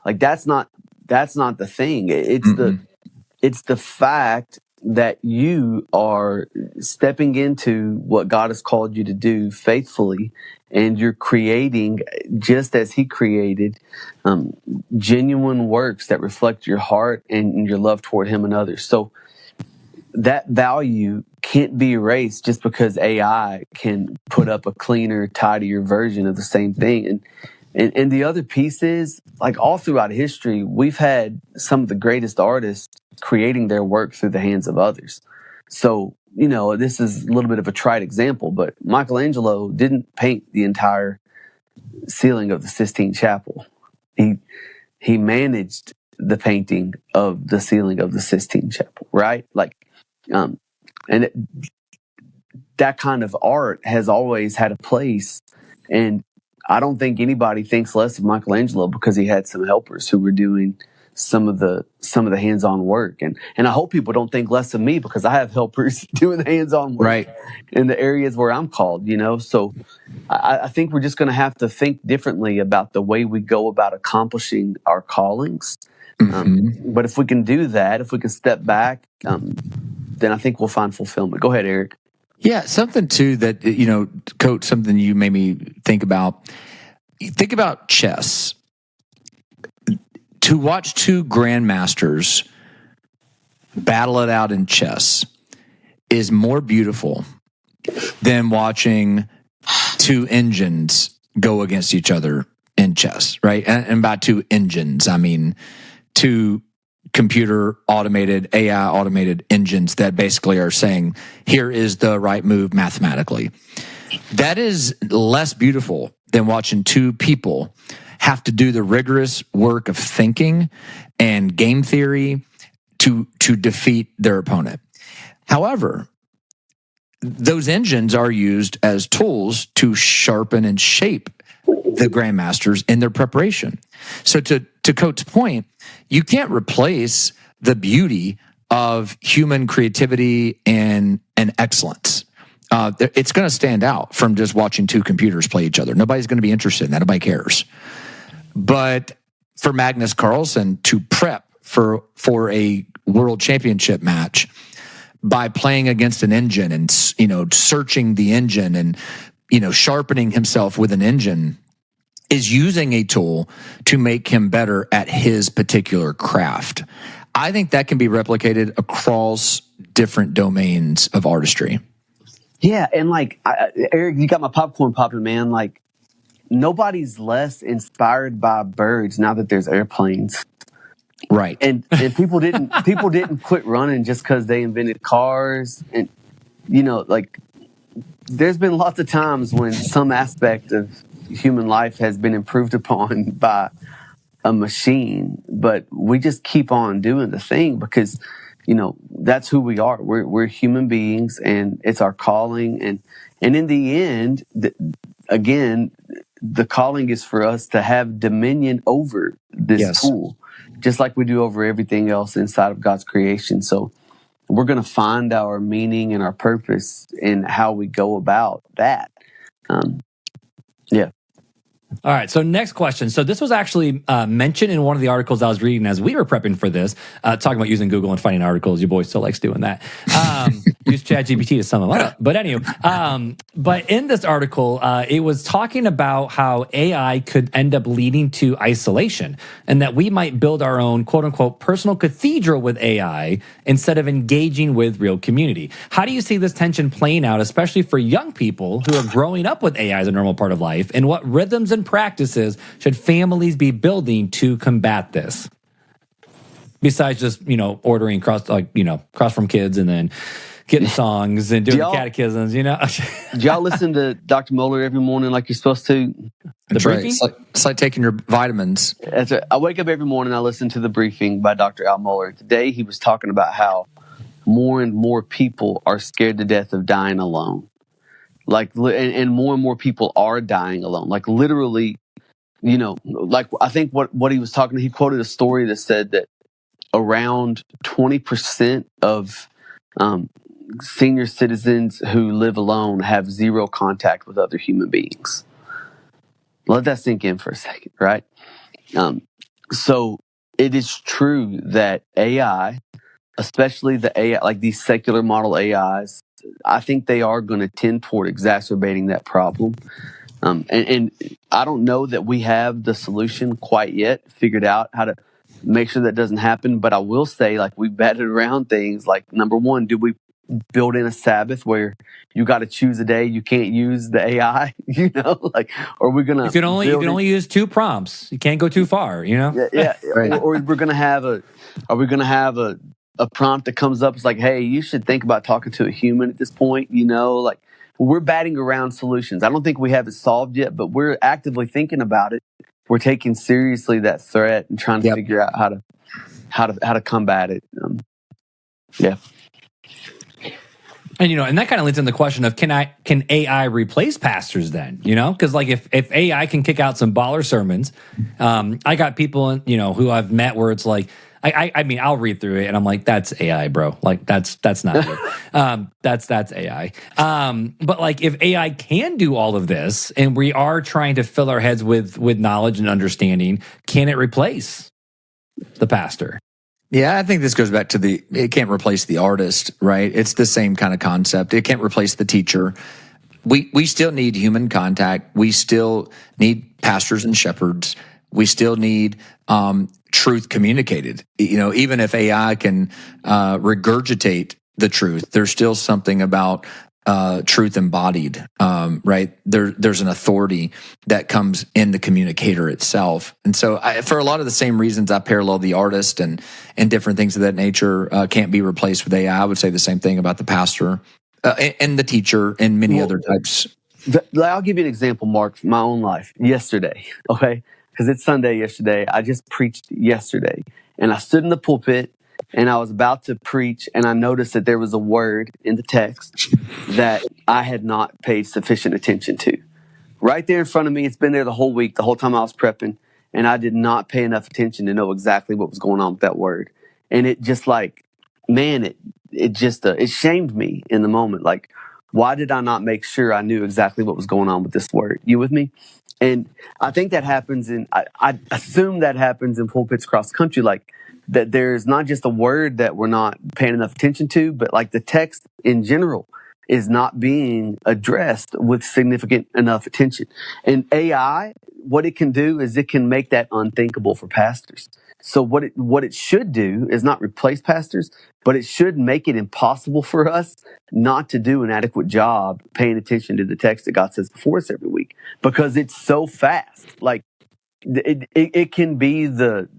Like that's not the thing. It's the fact that you are stepping into what God has called you to do faithfully, and you're creating, just as He created, genuine works that reflect your heart and your love toward Him and others. So that value can't be erased just because AI can put up a cleaner, tidier version of the same thing. And the other piece is, like, all throughout history, we've had some of the greatest artists creating their work through the hands of others. So, this is a little bit of a trite example, but Michelangelo didn't paint the entire ceiling of the Sistine Chapel. He managed the painting of the ceiling of the Sistine Chapel, right? Like, that kind of art has always had a place, and I don't think anybody thinks less of Michelangelo because he had some helpers who were doing some of the hands-on work, and I hope people don't think less of me because I have helpers doing the hands-on work right in the areas where I'm called. So I think we're just going to have to think differently about the way we go about accomplishing our callings. But if we can do that, if we can step back, then I think we'll find fulfillment. Go ahead, Erik. Yeah, something too that, Coat, something you made me think about. Think about chess. To watch two grandmasters battle it out in chess is more beautiful than watching two engines go against each other in chess, right? And by two engines, I mean two computer automated, AI automated engines that basically are saying, here is the right move mathematically. That is less beautiful than watching two people have to do the rigorous work of thinking and game theory to defeat their opponent. However, those engines are used as tools to sharpen and shape the grandmasters in their preparation. So to Coat's point, you can't replace the beauty of human creativity and excellence. It's going to stand out from just watching two computers play each other. Nobody's going to be interested in that. Nobody cares. But for Magnus Carlsen to prep for a world championship match by playing against an engine and, searching the engine and, sharpening himself with an engine is using a tool to make him better at his particular craft. I think that can be replicated across different domains of artistry. Yeah, and Erik, you got my popcorn popping, man. Nobody's less inspired by birds now that there's airplanes. Right. And people didn't quit running just because they invented cars. And there's been lots of times when some aspect of human life has been improved upon by a machine, but we just keep on doing the thing because that's who we are. We're human beings, and it's our calling. And in the end, again, the calling is for us to have dominion over this tool, just like we do over everything else inside of God's creation. So we're going to find our meaning and our purpose in how we go about that. All right, so next question. So this was actually mentioned in one of the articles I was reading as we were prepping for this, talking about using Google and finding articles. Your boy still likes doing that. Use ChatGPT to sum them up. But anyway, but in this article, it was talking about how AI could end up leading to isolation and that we might build our own quote-unquote personal cathedral with AI instead of engaging with real community. How do you see this tension playing out, especially for young people who are growing up with AI as a normal part of life, and what rhythms and practices should families be building to combat this? Besides just, ordering cross from kids and then getting songs and doing catechisms, Do y'all listen to Dr. Muller every morning like you're supposed to? The briefing? Right. It's like taking your vitamins. That's right. I wake up every morning, I listen to the briefing by Dr. Al Muller. Today he was talking about how more and more people are scared to death of dying alone. And more people are dying alone. Literally, I think what he was talking, he quoted a story that said that around 20% of senior citizens who live alone have zero contact with other human beings. Let that sink in for a second, right? So it is true that AI, especially the AI, like these secular model AIs, I think they are going to tend toward exacerbating that problem. And I don't know that we have the solution quite yet figured out how to make sure that doesn't happen. But I will say, we batted around things like, number one, do we build in a Sabbath where you got to choose a day you can't use the AI, or we're going to... You can only use 2 prompts. You can't go too far, Yeah. Right. Or we're going to have a prompt that comes up. It's like, hey, you should think about talking to a human at this point. We're batting around solutions. I don't think we have it solved yet, but we're actively thinking about it. We're taking seriously that threat and trying to figure out how to combat it. And and that kind of leads into the question of can AI replace pastors then? Because if AI can kick out some baller sermons, I got people who I've met where it's like, I mean, I'll read through it and I'm like, that's AI, bro. That's not you. That's AI. But if AI can do all of this and we are trying to fill our heads with knowledge and understanding, can it replace the pastor? Yeah, I think this goes back to it can't replace the artist, right? It's the same kind of concept. It can't replace the teacher. We still need human contact. We still need pastors and shepherds. We still need truth communicated. Even if AI can regurgitate the truth, there's still something about truth embodied, right? There's an authority that comes in the communicator itself. And so for a lot of the same reasons I parallel the artist and different things of that nature can't be replaced with AI. I would say the same thing about the pastor and the teacher and many other types. I'll give you an example, Mark, from my own life. Yesterday, okay? Because it's Sunday yesterday. I just preached yesterday. And I stood in the pulpit and I was about to preach, and I noticed that there was a word in the text that I had not paid sufficient attention to. Right there in front of me, it's been there the whole week, the whole time I was prepping, and I did not pay enough attention to know exactly what was going on with that word. And it just it shamed me in the moment. Like, why did I not make sure I knew exactly what was going on with this word? You with me? And I think that happens I assume that happens in pulpits across the country, like that there's not just a word that we're not paying enough attention to, but like the text in general is not being addressed with significant enough attention. And AI, what it can do is it can make that unthinkable for pastors. So what it should do is not replace pastors, but it should make it impossible for us not to do an adequate job paying attention to the text that God says before us every week, because it's so fast. Like it can be the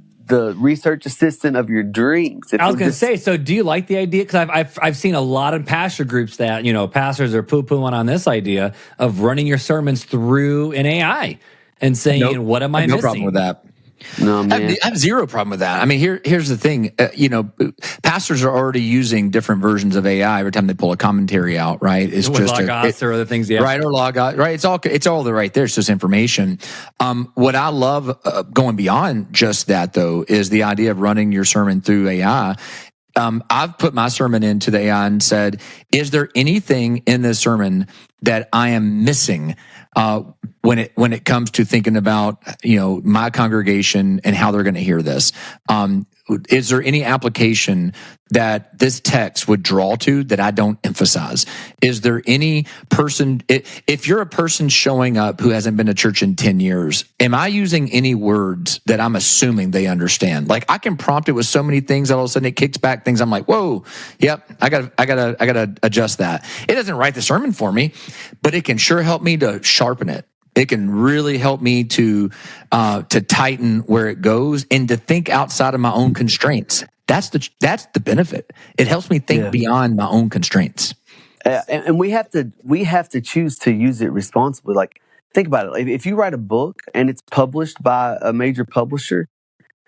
research assistant of your dreams. I was going to say, so do you like the idea? Because I've seen a lot of pastor groups that, pastors are poo-pooing on this idea of running your sermons through an AI and saying, nope, what am I missing? No problem with that. No, man. I have zero problem with that. I mean, here's the thing. Pastors are already using different versions of AI every time they pull a commentary out, right? It's just Logos or other things, yeah. Right, or Logos, right? It's all right there. It's just information. What I love going beyond just that, though, is the idea of running your sermon through AI. I've put my sermon into the AI and said, is there anything in this sermon that I am missing when it comes to thinking about my congregation and how they're going to hear this? Is there any application that this text would draw to that I don't emphasize? Is there any person, if you're a person showing up who hasn't been to church in 10 years, am I using any words that I'm assuming they understand? Like, I can prompt it with so many things that all of a sudden it kicks back things. I'm like, whoa, yep, I gotta adjust that. It doesn't write the sermon for me, but it can sure help me to sharpen it. It can really help me to tighten where it goes and to think outside of my own constraints. That's the benefit. It helps me think beyond my own constraints. And we have to choose to use it responsibly. Like, think about it. If you write a book and it's published by a major publisher,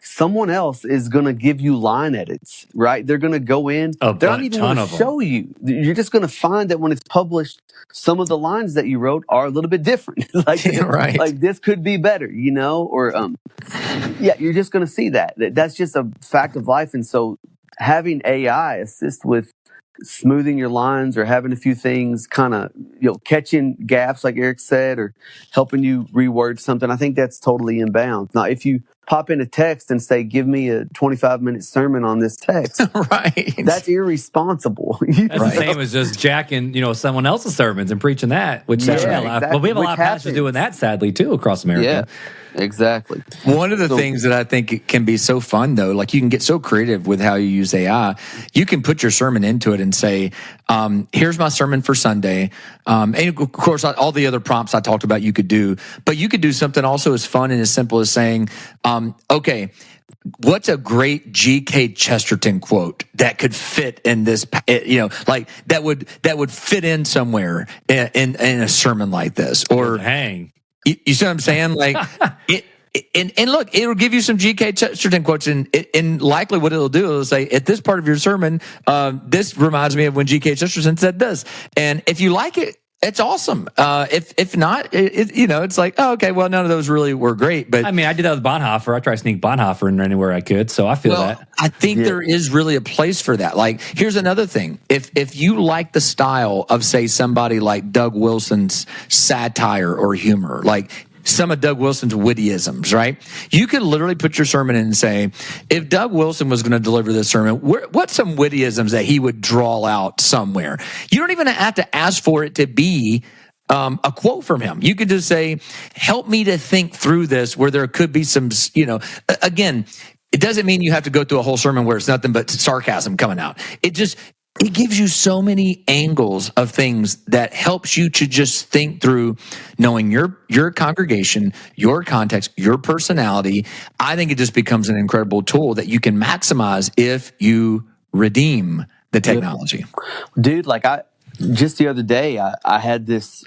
someone else is going to give you line edits, right? They're going to go in. They're not even going to show you. You're just going to find that when it's published, some of the lines that you wrote are a little bit different. Right. Like this could be better, or you're just going to see that. That's just a fact of life. And so having AI assist with smoothing your lines or having a few things kind of, catching gaps, like Erik said, or helping you reword something, I think that's totally in bounds. Now, if you pop in a text and say, give me a 25-minute sermon on this text, right? That's irresponsible. That's the same as just jacking, someone else's sermons and preaching that, which exactly. Well, we have a lot of pastors doing that, sadly, too, across America. Yeah. Exactly. One of the things that I think can be so fun, though, like you can get so creative with how you use AI. You can put your sermon into it and say, here's my sermon for Sunday. And of course, all the other prompts I talked about you could do. But you could do something also as fun and as simple as saying, okay, what's a great G.K. Chesterton quote that could fit in this, like that would fit in somewhere in a sermon like this? Or hang. You see what I'm saying? Like and look, it'll give you some G.K. Chesterton quotes, and likely what it'll do is say, at this part of your sermon, this reminds me of when G.K. Chesterton said this. And if you like it, it's awesome. If not, it's like, oh, okay, well, none of those really were great. But I mean, I did that with Bonhoeffer. I tried to sneak Bonhoeffer in anywhere I could, so I feel that. I think there is really a place for that. Like, here's another thing. If you like the style of, say, somebody like Doug Wilson's satire or humor, like, some of Doug Wilson's wittyisms, right? You could literally put your sermon in and say, if Doug Wilson was going to deliver this sermon, what's some wittyisms that he would draw out somewhere? You don't even have to ask for it to be a quote from him. You could just say, help me to think through this, where there could be some, again, it doesn't mean you have to go through a whole sermon where it's nothing but sarcasm coming out. It gives you so many angles of things that helps you to just think through, knowing your congregation, your context, your personality. I think it just becomes an incredible tool that you can maximize if you redeem the technology. Dude, just the other day, I had this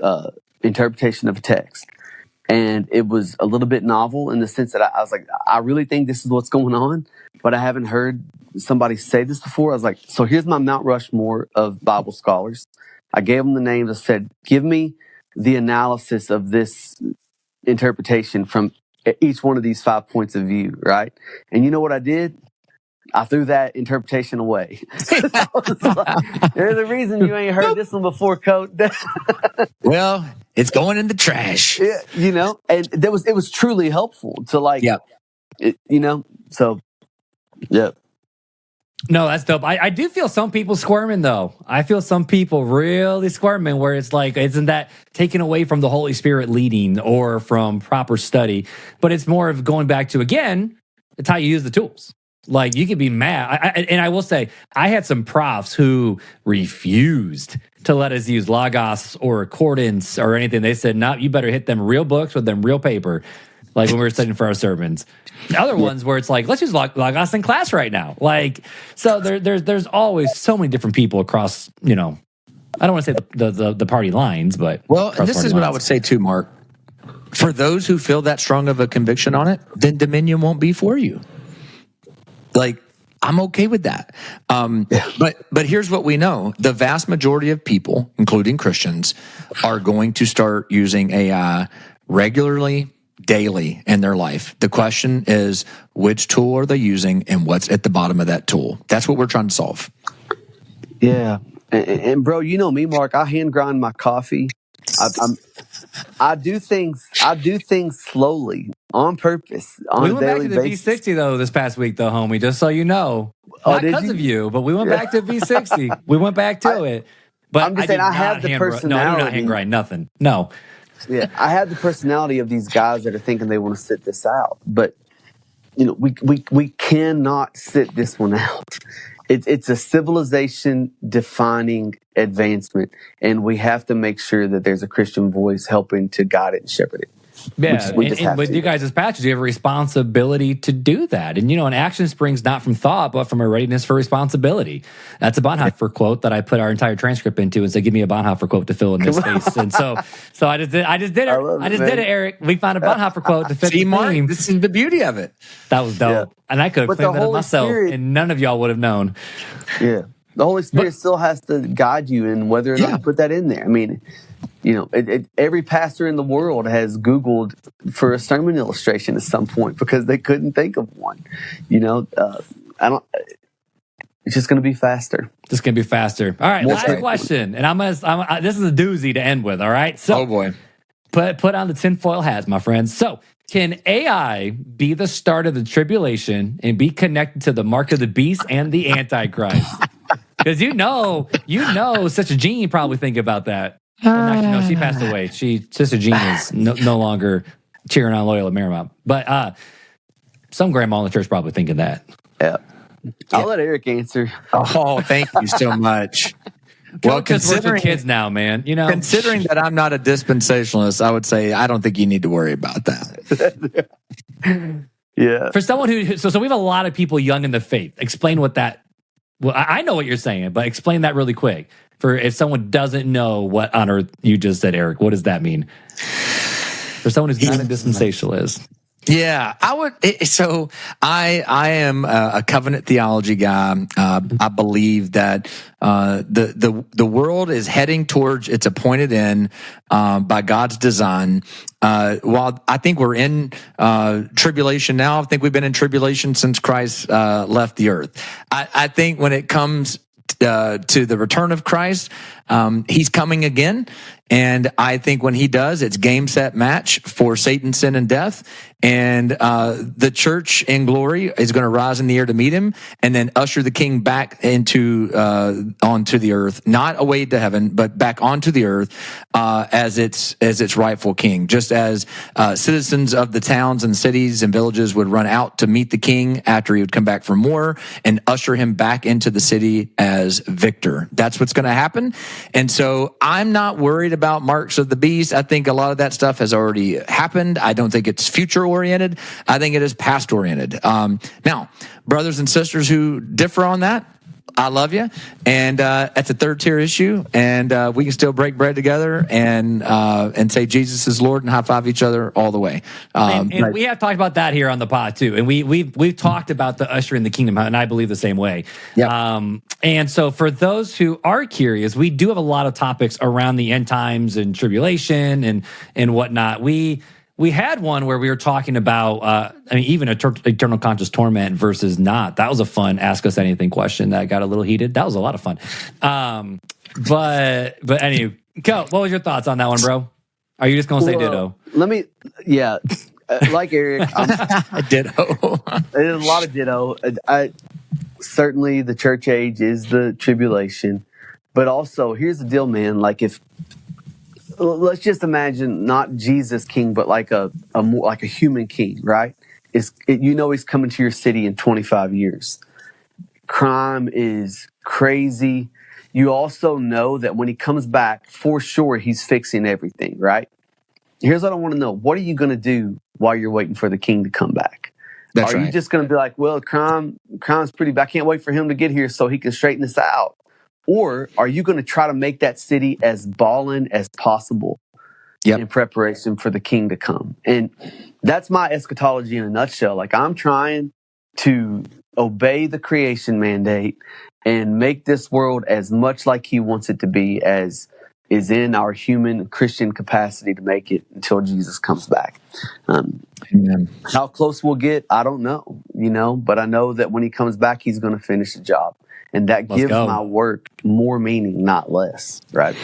interpretation of a text, and it was a little bit novel in the sense that I was like, I really think this is what's going on, but I haven't heard somebody say this before. I was like, so here's my Mount Rushmore of Bible scholars. I gave them the names. I said, give me the analysis of this interpretation from each one of these 5 points of view, right? And you know what I did? I threw that interpretation away. I was like, there's a reason you ain't heard this one before, Coat. Well, it's going in the trash. Yeah, and it was truly helpful to so, yeah. No, that's dope. I do feel some people squirming, though. I feel some people really squirming, where it's like, isn't that taken away from the Holy Spirit leading or from proper study? But it's more of going back to, again, it's how you use the tools. Like, you could be mad. And I will say, I had some profs who refused to let us use Logos or Accordance or anything. They said, no, you better hit them real books with them real paper, like when we were studying for our sermons. The other ones where it's like, let's use Logos in class right now. Like, so there's always so many different people across, I don't want to say the party lines, but... Well, and this is what I would say too, Mark. For those who feel that strong of a conviction on it, then Dominion won't be for you. Like, I'm okay with that. But here's what we know. The vast majority of people, including Christians, are going to start using AI regularly, daily in their life. The question is, which tool are they using and what's at the bottom of that tool? That's what we're trying to solve. Yeah. And bro, you know me, Mark, I hand grind my coffee. I do things slowly on purpose. We went back to the V60 though this past week, though, homie. Just so you know, not because of you, but we went back to V60. We went back to it. But I'm just saying, I have the personality. No, I do not hand grind nothing. No. Yeah, I have the personality of these guys that are thinking they want to sit this out, but we cannot sit this one out. It's a civilization defining advancement, and we have to make sure that there's a Christian voice helping to guide it and shepherd it. Yeah, and with you guys as pastors, you have a responsibility to do that. And, an action springs not from thought, but from a readiness for responsibility. That's a Bonhoeffer quote that I put our entire transcript into and said, give me a Bonhoeffer quote to fill in this space. And so I just did it. I just did it, Eric. We found a Bonhoeffer quote to fit the theme. This is the beauty of it. That was dope. Yeah. And I could have claimed that myself, and none of y'all would have known. Yeah. The Holy Spirit still has to guide you in whether or not you put that in there. I mean, every pastor in the world has Googled for a sermon illustration at some point because they couldn't think of one. It's just going to be faster. Just going to be faster. All right, last question, and this is a doozy to end with. All right, so oh boy, put on the tinfoil hats, my friends. So, can AI be the start of the tribulation and be connected to the mark of the beast and the Antichrist? Because Sister Jean probably think about that. Well, actually, no, she passed away. Sister Jean is no longer cheering on Loyola Marymount. But some grandma in the church probably thinking that. Yeah. I'll let Erik answer. Oh, thank you so much. Well, considering kids now, man, considering that I'm not a dispensationalist, I would say I don't think you need to worry about that. Yeah. For someone who, so we have a lot of people young in the faith. Explain what that. Well, I know what you're saying, but explain that really quick. For if someone doesn't know what on earth you just said, Eric, what does that mean? For someone who's not a dispensationalist. Yeah, I would. So I am a covenant theology guy. I believe that the world is heading towards its appointed end by God's design. While I think we're in tribulation now, I think we've been in tribulation since Christ left the earth. I think when it comes to the return of Christ, He's coming again. And I think when he does, it's game, set, match for Satan, sin, and death. And the church in glory is going to rise in the air to meet him, and then usher the king back into onto the earth, not away to heaven, but back onto the earth as its rightful king. Just as citizens of the towns and cities and villages would run out to meet the king after he would come back from war and usher him back into the city as victor. That's what's going to happen. And so I'm not worried about marks of the beast. I think a lot of that stuff has already happened. I don't think it's future oriented. I think it is past oriented. Now, brothers and sisters who differ on that, I love you. And that's a third tier issue. And we can still break bread together and say Jesus is Lord and high five each other all the way. And we have talked about that here on the pod too. And we've talked about the usher in the kingdom, and I believe the same way. Yep. And so for those who are curious, we do have a lot of topics around the end times and tribulation and whatnot. We had one where we were talking about, even eternal conscious torment versus not. That was a fun Ask Us Anything question that got a little heated. That was a lot of fun. But anyway, Coat, what was your thoughts on that one, bro? Are you just going to say ditto? Like Erik, ditto. There's a lot of ditto. Certainly the church age is the tribulation. But also, here's the deal, man. Like let's just imagine not Jesus king, but like a human king, right? He's coming to your city in 25 years. Crime is crazy. You also know that when he comes back, for sure, he's fixing everything, right? Here's what I want to know. What are you going to do while you're waiting for the king to come back? That's Are right. you just going to be like, well, crime's pretty bad. I can't wait for him to get here so he can straighten this out? Or are you going to try to make that city as ballin' as possible in preparation for the king to come? And that's my eschatology in a nutshell. Like, I'm trying to obey the creation mandate and make this world as much like he wants it to be as is in our human Christian capacity to make it until Jesus comes back. Amen. How close we'll get, I don't know, but I know that when he comes back, he's going to finish the job. And that gives my work more meaning, not less, right?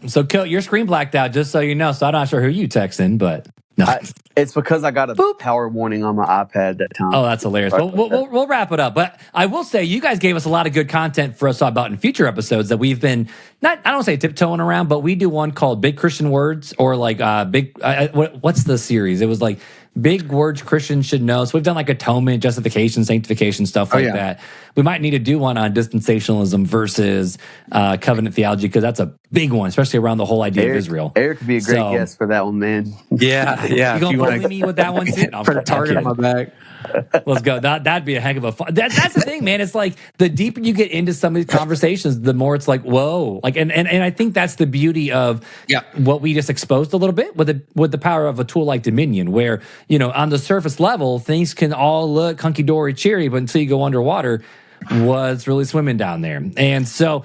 So, Coat, your screen blacked out, just so you know. So I'm not sure who you texting, but no. It's because I got a power warning on my iPad that time. Oh, that's hilarious. We'll wrap it up. But I will say, you guys gave us a lot of good content for us to talk about in future episodes that we've been, I don't say tiptoeing around, but we do one called Big Christian Words, or like what's the series? It was like Big Words Christians Should Know. So we've done like atonement, justification, sanctification, stuff like that. We might need to do one on dispensationalism versus covenant theology, because that's a big one, especially around the whole idea of Israel. Erik could be a great guest for that one, man. Yeah. You going to bully me with that one too? Put a target on my back. Let's go. That'd be a heck of a fun. That's the thing, man. It's like the deeper you get into some of these conversations, the more it's like, whoa. Like, and I think that's the beauty of what we just exposed a little bit with the power of a tool like Dominion, where, on the surface level, things can all look hunky dory cheery, but until you go underwater, what's really swimming down there. And so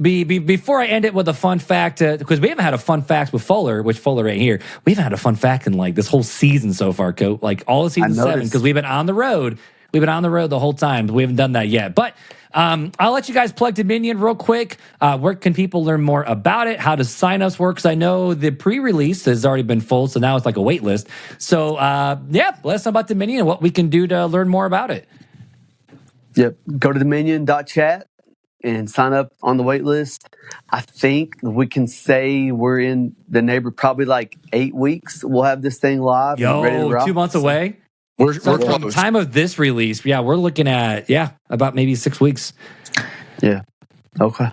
before I end it with a fun fact, because we haven't had a fun fact with Fuller, which Fuller right here, we haven't had a fun fact in like this whole season so far, Coat, like all of season 7, because we've been on the road. We've been on the road the whole time. We haven't done that yet. But I'll let you guys plug Dominion real quick. Where can people learn more about it? How does signups work? Because I know the pre-release has already been full, so now it's like a wait list. So, let us know about Dominion and what we can do to learn more about it. Yep. Go to dominion.chat and sign up on the wait list. I think we can say we're in the neighborhood, probably like 8 weeks. We'll have this thing live. Yo, ready to rock. 2 months away. We're from the time of this release, we're looking at, about maybe 6 weeks. Yeah. Okay.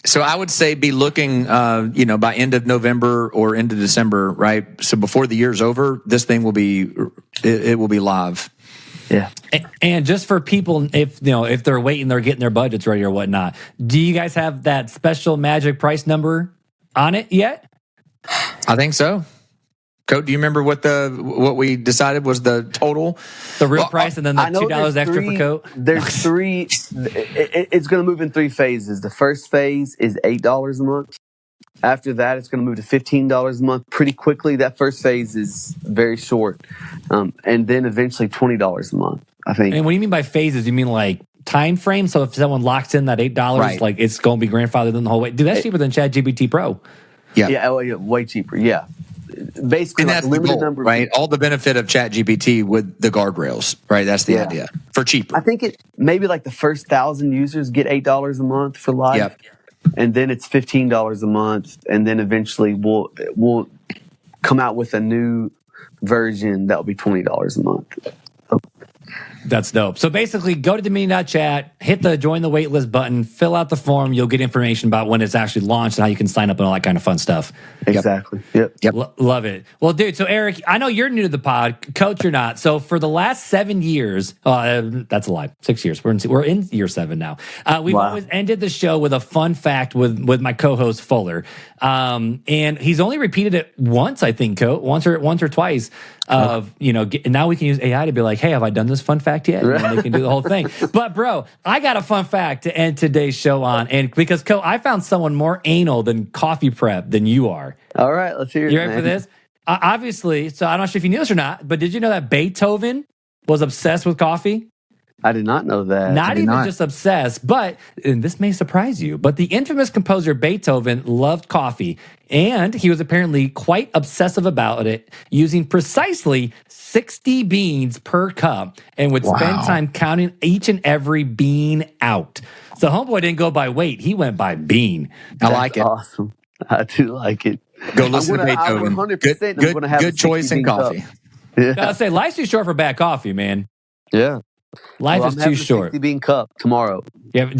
So I would say be looking, by end of November or into December, right? So before the year's over, this thing will be live. Yeah. And just for people, if they're waiting, they're getting their budgets ready or whatnot, do you guys have that special magic price number on it yet? I think so. Coat, do you remember what we decided was the total? The real price, and then the $2 extra for Coat? There's three. It's going to move in 3 phases. The first phase is $8 a month. After that, it's going to move to $15 a month pretty quickly. That first phase is very short. And then eventually $20 a month, I think. And what do you mean by phases? You mean like time frame. So if someone locks in that $8, like it's going to be grandfathered in the whole way. Dude, that's cheaper than ChatGPT Pro. Yeah, way cheaper. Yeah. Basically, and that's like limited goal, number, right? All the benefit of ChatGPT with the guardrails, right? That's the idea for cheaper. I think it maybe like the first 1,000 users get $8 a month for live, and then it's $15 a month, and then eventually we'll come out with a new version that will be $20 a month. That's dope. So basically, go to Dominion.chat, hit the join the waitlist button, fill out the form. You'll get information about when it's actually launched and how you can sign up and all that kind of fun stuff. Exactly. Yep. Love it. Well, dude, so Erik, I know you're new to the pod. Coach, you're not. So for the last 7 years, that's a lie, 6 years. We're in year 7 now. We've always ended the show with a fun fact with my co-host Fuller. And he's only repeated it once, I think, Coat, once or twice. Now we can use AI to be like, hey, have I done this fun fact yet? And they can do the whole thing. But bro, I got a fun fact to end today's show on, and because Coat, I found someone more anal than coffee prep than you are. All right, let's hear it. You ready for this? Obviously, so I'm not sure if you knew this or not, but did you know that Beethoven was obsessed with coffee? I did not know that. Not even just obsessed, but, and this may surprise you, but the infamous composer Beethoven loved coffee, and he was apparently quite obsessive about it, using precisely 60 beans per cup, and would spend time counting each and every bean out. So homeboy didn't go by weight, he went by bean. I like it. Awesome. I do like it. Go listen to Beethoven. Good choice in coffee. Yeah. I'll say life's too short for bad coffee, man. Yeah. Life is too short. 60 bean cup tomorrow. Yeah,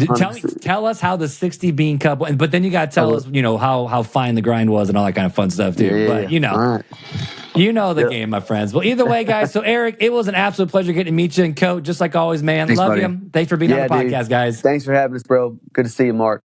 tell us how the 60 bean cup went, but then you got to tell us, how fine the grind was and all that kind of fun stuff too. Yeah, but you know the game, my friends. Well, either way, guys. So Erik, it was an absolute pleasure getting to meet you, and Coat, just like always, man. Thanks, love buddy. you. Thanks for being on the podcast, guys. Thanks for having us, bro. Good to see you, Mark.